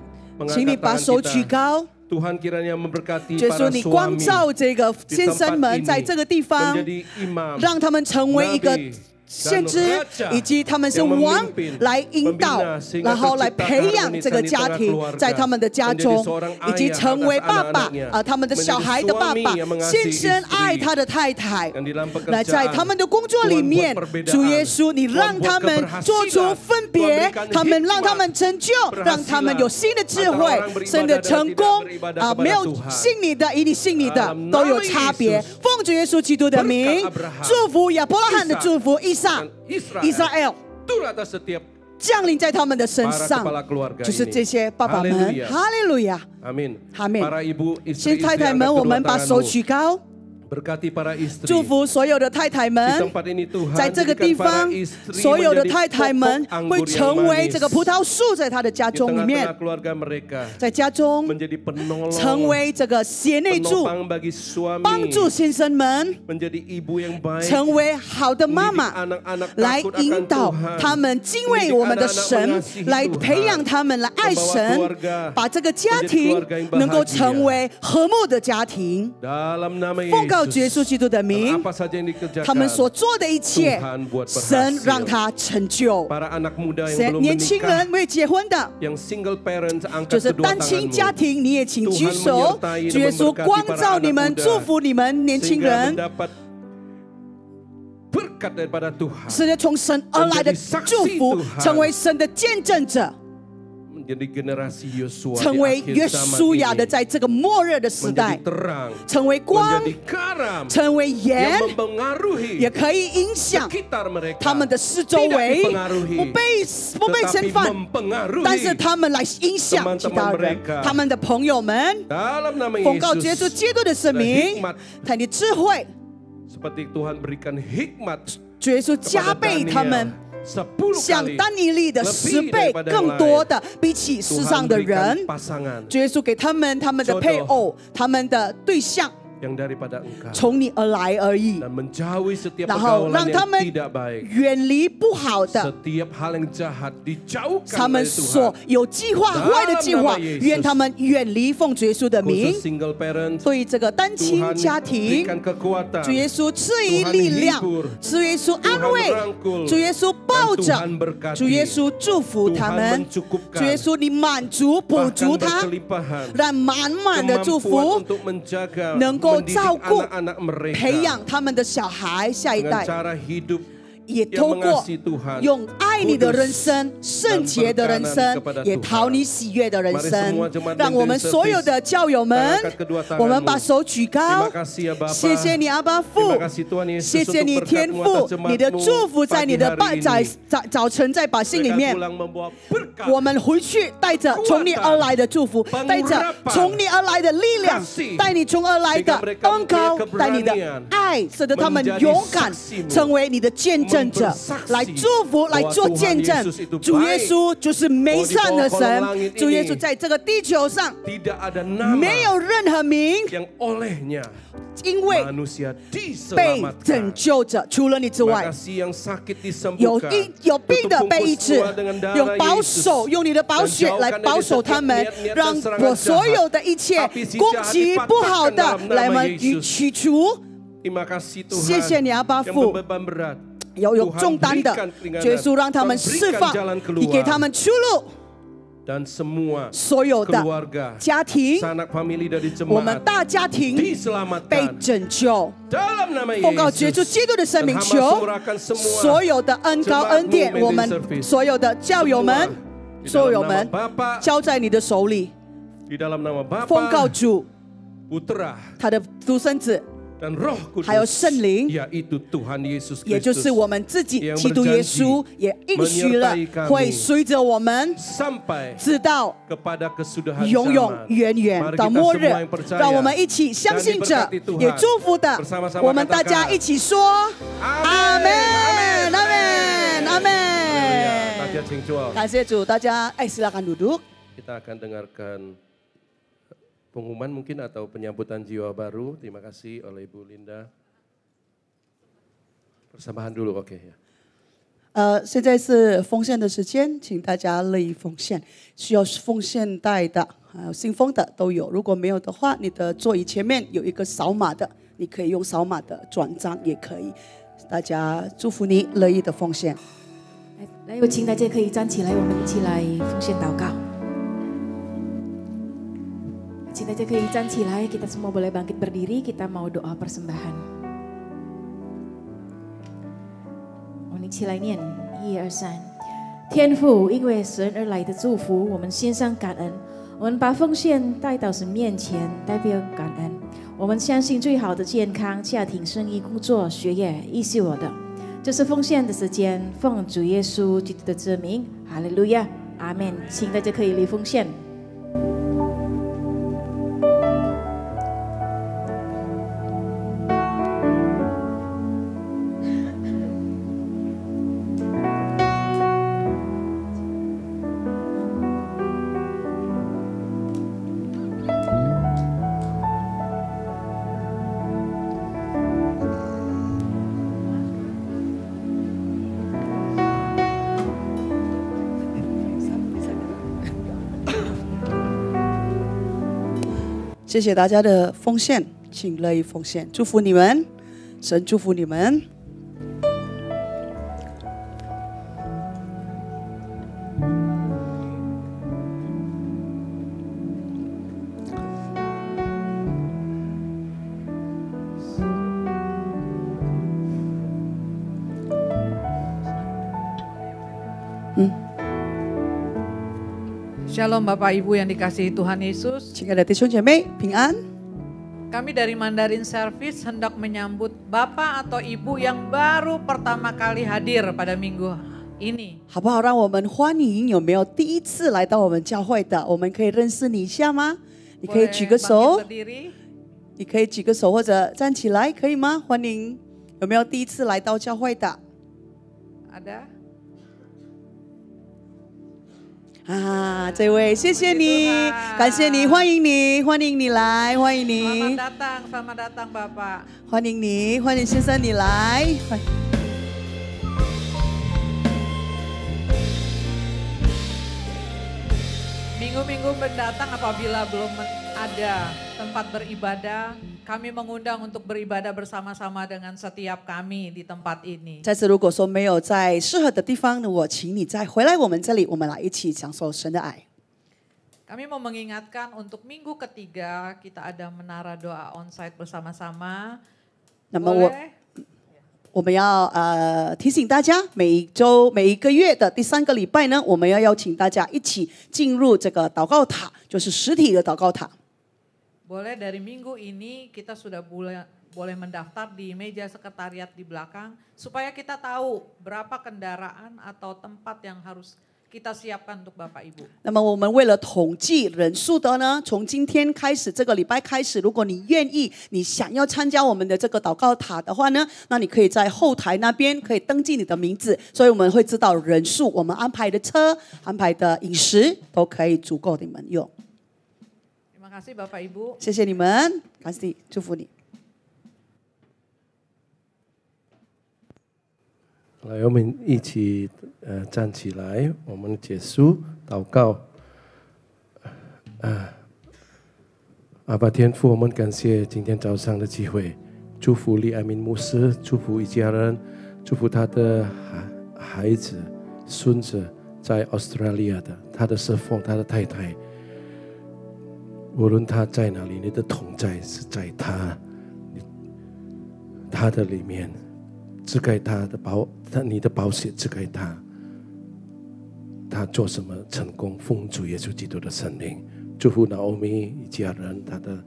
请你把手举高。耶稣，你光照这个先生们在这个地方，让他们成为一个先知，以及他们是王来引导，然后来培养这个家庭，在他们的家中，以及成为爸爸他们的小孩的爸爸，先生爱他的太太，来在他们的工作里面，主耶稣，你让他们做出分别，让他们成就，让他们有新的智慧，新的成功没有信你的，以你信你的都有差别。奉主耶稣基督的名，祝福亚伯拉罕的祝福。Israel 降临在他们的身上，就是这些爸爸们。哈利路亚，阿门，阿门。先太太们，我们把手举高。祝福所有的太太们，在这个地方，所有的太太们会成为这个葡萄树，在他的家中里面，在家中成为这个血内柱，帮助先生们成为好的妈妈，来引导他们敬畏我们的神，来培养他们来爱神，把这个家庭能够成为和睦的家庭。奉告耶稣基督的名，他们所做的一切，神让他成就。年轻人未结婚的，就是单亲家庭，你也请举手。主耶稣光照你们，祝福你们年轻人，是从神而来的祝福，成为神的见证者，成为约书亚的，在这个末日的时代，成为光，成为盐，也可以影响他们的四周围，不被侵犯，但是他们来影响其他人，他们的朋友们。奉告耶稣基督的圣名，他的智慧，主耶稣加倍他们。像但以利的10倍更多的，比起世上的人，主耶稣给他们他们的配偶，他们的对象，从你而来而已，然后让他们远离不好的，他们所有计划坏的计划，愿他们远离。奉主耶稣的名，对这个单亲家庭，主耶稣赐予力量，主耶稣安慰，主耶稣抱着，主耶稣祝福他们，主耶稣你满足补足他，让满满的祝福能够照顾、培养他们的小孩、下一代，也透过用爱你的人生、圣洁的人生，也讨你喜悦的人生。让我们所有的教友们，我们把手举高，谢谢你阿爸父，谢谢你天父，你的祝福在你的早晨在百姓里面。我们回去带着从你而来的祝福，带着从你而来的力量，带你从而来的恩膏，带你的爱，使得他们勇敢成为你的见证者，来祝福，来做见证。主耶稣就是美善的神，主耶稣在这个地球上没有任何名因为被拯救者除了你之外，有病的被医治，用你的宝血来保守他们，让我所有的一切攻击不好的来驱除。谢谢你阿爸父，有重担的，耶稣让他们释放，你给他们出路。所有的家庭，我们大家庭被拯救。奉告耶稣基督的圣名求，所有的恩膏恩典，我们所有的教友们交在你的手里。奉告主，他的独生子，还有圣灵，也就是我们自己，基督耶稣也应许了，会随着我们直到永永远远到末日。让我们一起相信着，也祝福的，我们大家一起说：阿门，阿门，阿门。请坐。感谢主，大家silakan duduk. Kita akan dengarkan pengumuman mungkin atau penyambutan jiwa baru. Terima kasih oleh Ibu Linda. Persembahan dulu, oke ya. 现在是奉献的时间，请大家乐意奉献。需要奉献袋的，还有信封的都有。如果没有的话，你的座椅前面有一个扫码的，你可以用扫码的转账也可以。大家祝福你乐意的奉献。来，有请大家可以站起来，我们一起来奉献祷告。请大家可以站起来，kita semua boleh bangkit berdiri, kita mau doa persembahan. 我们一起来念，1、2、3。天父，因为神而来的祝福，我们献上感恩。我们把奉献带到神面前，代表感恩。我们相信最好的健康、家庭、生意、工作、学业，亦是我的。这是奉献的时间，奉主耶稣基督的之名，哈利路亚，阿门。请大家可以立奉献。谢谢大家的奉献，请乐意奉献，祝福你们，神祝福你们。Shalom Bapak Ibu yang dikasihi Tuhan Yesus. 亲爱的弟兄姐妹，平安。 Kami dari Mandarin Service hendak menyambut Bapak atau Ibu yang baru pertama kali hadir pada minggu ini. 好不好？让我们欢迎有没有第一次来到我们教会的？我们可以认识你一下吗？你可以举个手，你可以举个手或者站起来，可以吗？欢迎，有没有第一次来到教会的？ Ada? 啊，这位，谢谢你，感谢你，欢迎你，欢迎你来，欢迎你。 Selamat datang Bapak. 欢迎你，欢迎先生你来。Minggu-minggu mendatang apabila belum ada tempat beribadah, kami mengundang untuk beribadah bersama-sama dengan setiap kami di tempat ini. 再次，如果说没有在适合的地方呢，我请你再回来我们这里，我们来一起享受神的爱。 Kami mau mengingatkan untuk minggu ketiga kita ada menara doa onsite bersama-sama. 那么我们要提醒大家，每一周、每一个月的第3个礼拜呢，我们要邀请大家一起进入这个祷告塔，就是实体的祷告塔。 Boleh dari minggu ini kita sudah boleh mendaftar di meja sekretariat di belakang supaya kita tahu berapa kendaraan atau tempat yang harus kita siapkan untuk Bapak Ibu. 那么我们为了统计人数的呢，从今天开始，这个礼拜开始，如果你愿意，你想要参加我们的这个祷告塔的话呢，那你可以在后台那边可以登记你的名字，所以我们会知道人数，我们安排的车、安排的饮食都可以足够你们用。 Terima kasih Bapak Ibu. 谢谢你们，感谢，祝福你。 来，我们一起站起来，我们结束祷告。阿爸天父，我们感谢今天早上的机会，祝福李爱民牧师，祝福一家人，祝福他的孩子、孙子在 Australia 的，他的侍奉，他的太太。无论他在哪里，你的同在是在他的里面。 遮盖他的你的宝血遮盖他，他做什么成功，奉主耶稣基督的圣名，祝福拿欧米一家人，她的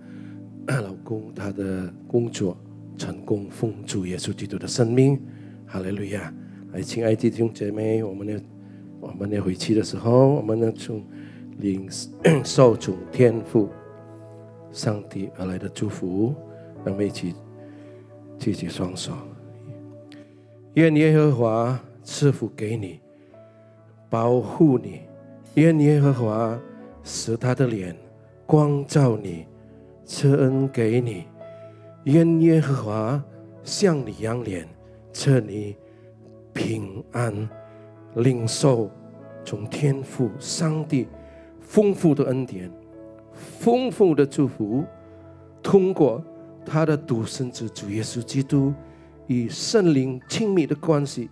老公，她的工作成功，奉主耶稣基督的圣名，哈利路亚！来，亲爱的弟兄姐妹，我们要回去的时候，我们要从领受从天父上帝而来的祝福，让我们一起举起双手。 愿耶和华赐福给你，保护你，愿耶和华使他的脸光照你，赐恩给你，愿耶和华向你扬脸，赐你平安，领受从天父上帝丰富的恩典，丰富的祝福，通过他的独生子主耶稣基督与圣灵亲密的关系，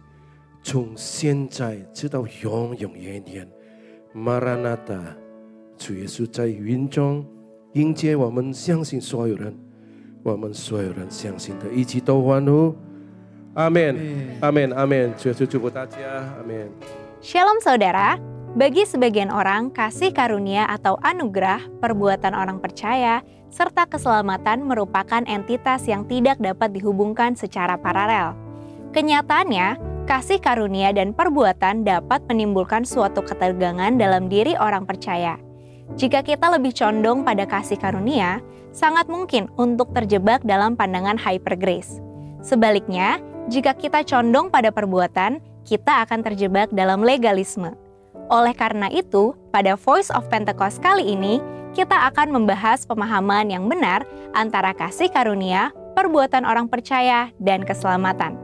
从现在直到永永远远。马拉纳达，主耶稣在云中迎接我们，相信所有人，我们所有人相信的，一起都欢呼。阿们，阿们，阿们。主耶稣祝福大家，阿们。Shalom saudara, bagi sebagian orang kasih karunia atau anugerah, perbuatan orang percaya, serta keselamatan merupakan entitas yang tidak dapat dihubungkan secara paralel. Kenyataannya, kasih karunia dan perbuatan dapat menimbulkan suatu ketegangan dalam diri orang percaya. Jika kita lebih condong pada kasih karunia, sangat mungkin untuk terjebak dalam pandangan hyper grace. Sebaliknya, jika kita condong pada perbuatan, kita akan terjebak dalam legalisme. Oleh karena itu, pada Voice of Pentecost kali ini, kita akan membahas pemahaman yang benar antara kasih karunia, perbuatan orang percaya, dan keselamatan.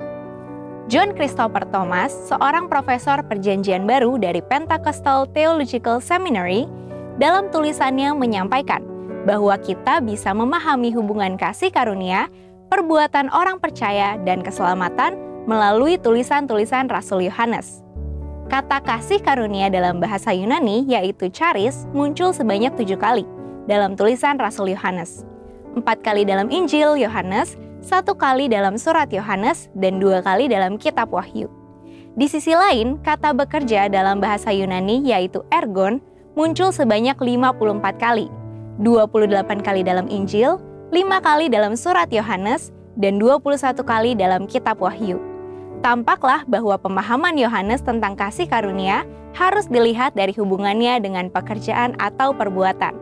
John Christopher Thomas, seorang profesor perjanjian baru dari Pentecostal Theological Seminary, dalam tulisannya menyampaikan bahwa kita bisa memahami hubungan kasih karunia, perbuatan orang percaya, dan keselamatan melalui tulisan-tulisan Rasul Yohanes. Kata kasih karunia dalam bahasa Yunani, yaitu charis, muncul sebanyak 7 kali dalam tulisan Rasul Yohanes. 4 kali dalam Injil Yohanes, 1 kali dalam surat Yohanes, dan 2 kali dalam kitab Wahyu. Di sisi lain, kata bekerja dalam bahasa Yunani, yaitu ergon, muncul sebanyak 54 kali, 28 kali dalam Injil, 5 kali dalam surat Yohanes, dan 21 kali dalam kitab Wahyu. Tampaklah bahwa pemahaman Yohanes tentang kasih karunia harus dilihat dari hubungannya dengan pekerjaan atau perbuatan.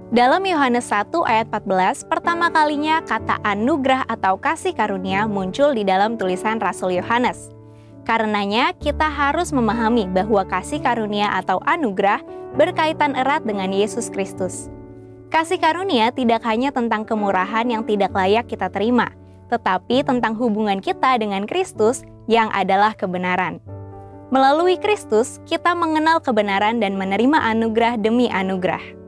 Dalam Yohanes 1 ayat 14, pertama kalinya kata anugerah atau kasih karunia muncul di dalam tulisan Rasul Yohanes. Karenanya, kita harus memahami bahwa kasih karunia atau anugerah berkaitan erat dengan Yesus Kristus. Kasih karunia tidak hanya tentang kemurahan yang tidak layak kita terima, tetapi tentang hubungan kita dengan Kristus yang adalah kebenaran. Melalui Kristus, kita mengenal kebenaran dan menerima anugerah demi anugerah.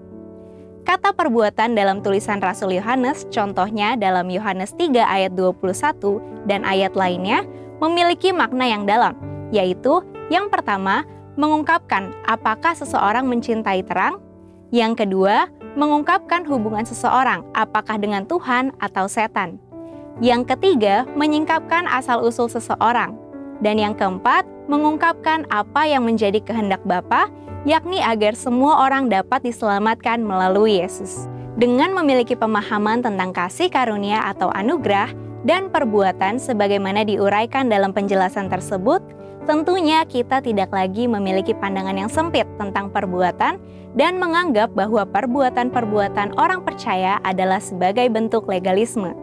Kata perbuatan dalam tulisan Rasul Yohanes, contohnya dalam Yohanes 3 ayat 21 dan ayat lainnya, memiliki makna yang dalam, yaitu yang pertama, mengungkapkan apakah seseorang mencintai terang, yang kedua, mengungkapkan hubungan seseorang apakah dengan Tuhan atau setan, yang ketiga, menyingkapkan asal-usul seseorang, dan yang keempat, mengungkapkan apa yang menjadi kehendak Bapa, yakni agar semua orang dapat diselamatkan melalui Yesus. Dengan memiliki pemahaman tentang kasih karunia atau anugerah dan perbuatan sebagaimana diuraikan dalam penjelasan tersebut, tentunya kita tidak lagi memiliki pandangan yang sempit tentang perbuatan dan menganggap bahwa perbuatan-perbuatan orang percaya adalah sebagai bentuk legalisme.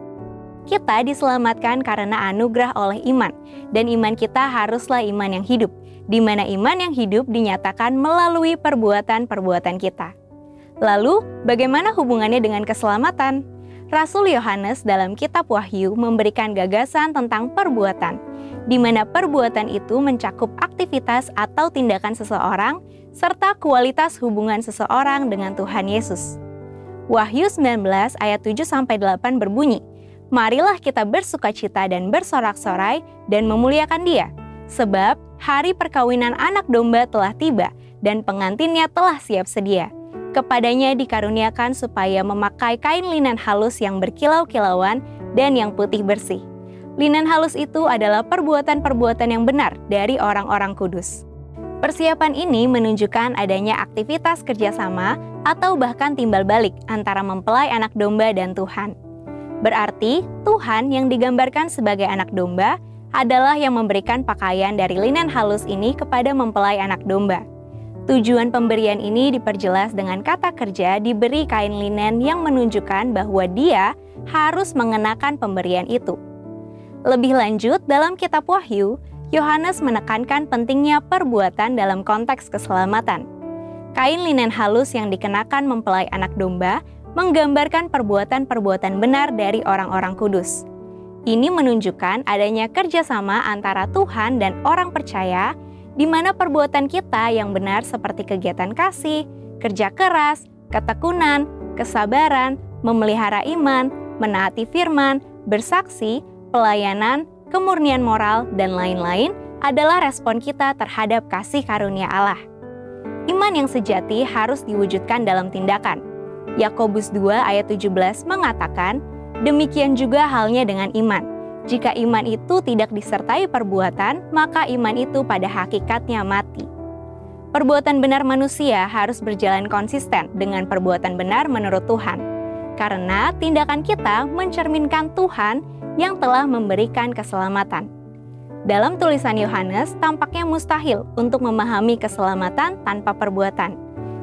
Kita diselamatkan karena anugerah oleh iman, dan iman kita haruslah iman yang hidup, di mana iman yang hidup dinyatakan melalui perbuatan-perbuatan kita. Lalu, bagaimana hubungannya dengan keselamatan? Rasul Yohanes dalam kitab Wahyu memberikan gagasan tentang perbuatan, di mana perbuatan itu mencakup aktivitas atau tindakan seseorang, serta kualitas hubungan seseorang dengan Tuhan Yesus. Wahyu 19 ayat 7-8 berbunyi, "Marilah kita bersukacita dan bersorak-sorai dan memuliakan Dia, sebab hari perkawinan anak domba telah tiba dan pengantinnya telah siap sedia. Kepadanya dikaruniakan supaya memakai kain linen halus yang berkilau-kilauan dan yang putih bersih." Linen halus itu adalah perbuatan-perbuatan yang benar dari orang-orang kudus. Persiapan ini menunjukkan adanya aktivitas kerjasama atau bahkan timbal balik antara mempelai anak domba dan Tuhan. Berarti, Tuhan yang digambarkan sebagai anak domba adalah yang memberikan pakaian dari linen halus ini kepada mempelai anak domba. Tujuan pemberian ini diperjelas dengan kata kerja diberi kain linen yang menunjukkan bahwa dia harus mengenakan pemberian itu. Lebih lanjut, dalam kitab Wahyu, Yohanes menekankan pentingnya perbuatan dalam konteks keselamatan. Kain linen halus yang dikenakan mempelai anak domba menggambarkan perbuatan-perbuatan benar dari orang-orang kudus. Ini menunjukkan adanya kerjasama antara Tuhan dan orang percaya, di mana perbuatan kita yang benar seperti kegiatan kasih, kerja keras, ketekunan, kesabaran, memelihara iman, menaati firman, bersaksi, pelayanan, kemurnian moral, dan lain-lain adalah respon kita terhadap kasih karunia Allah. Iman yang sejati harus diwujudkan dalam tindakan. Yakobus 2 ayat 17 mengatakan, demikian juga halnya dengan iman. Jika iman itu tidak disertai perbuatan, maka iman itu pada hakikatnya mati. Perbuatan benar manusia harus berjalan konsisten dengan perbuatan benar menurut Tuhan. Karena tindakan kita mencerminkan Tuhan yang telah memberikan keselamatan. Dalam tulisan Yohanes, tampaknya mustahil untuk memahami keselamatan tanpa perbuatan.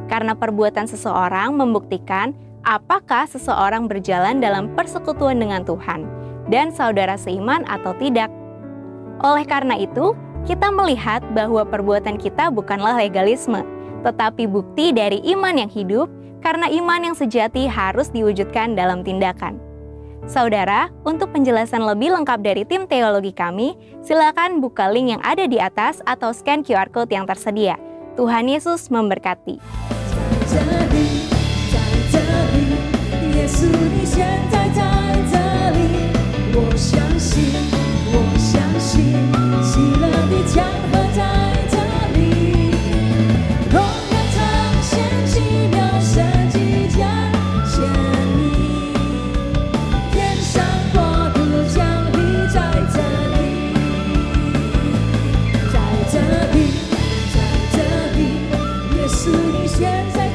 Karena perbuatan seseorang membuktikan apakah seseorang berjalan dalam persekutuan dengan Tuhan dan saudara seiman atau tidak. Oleh karena itu, kita melihat bahwa perbuatan kita bukanlah legalisme, tetapi bukti dari iman yang hidup, karena iman yang sejati harus diwujudkan dalam tindakan. Saudara, untuk penjelasan lebih lengkap dari tim teologi kami, silakan buka link yang ada di atas atau scan QR Code yang tersedia. Tuhan Yesus memberkati. 耶稣你现在在这里，我相信，喜乐的江河在这里，荣耀彰显奇妙神迹将显明，天上国度降临在这里，在这里，耶稣你现在。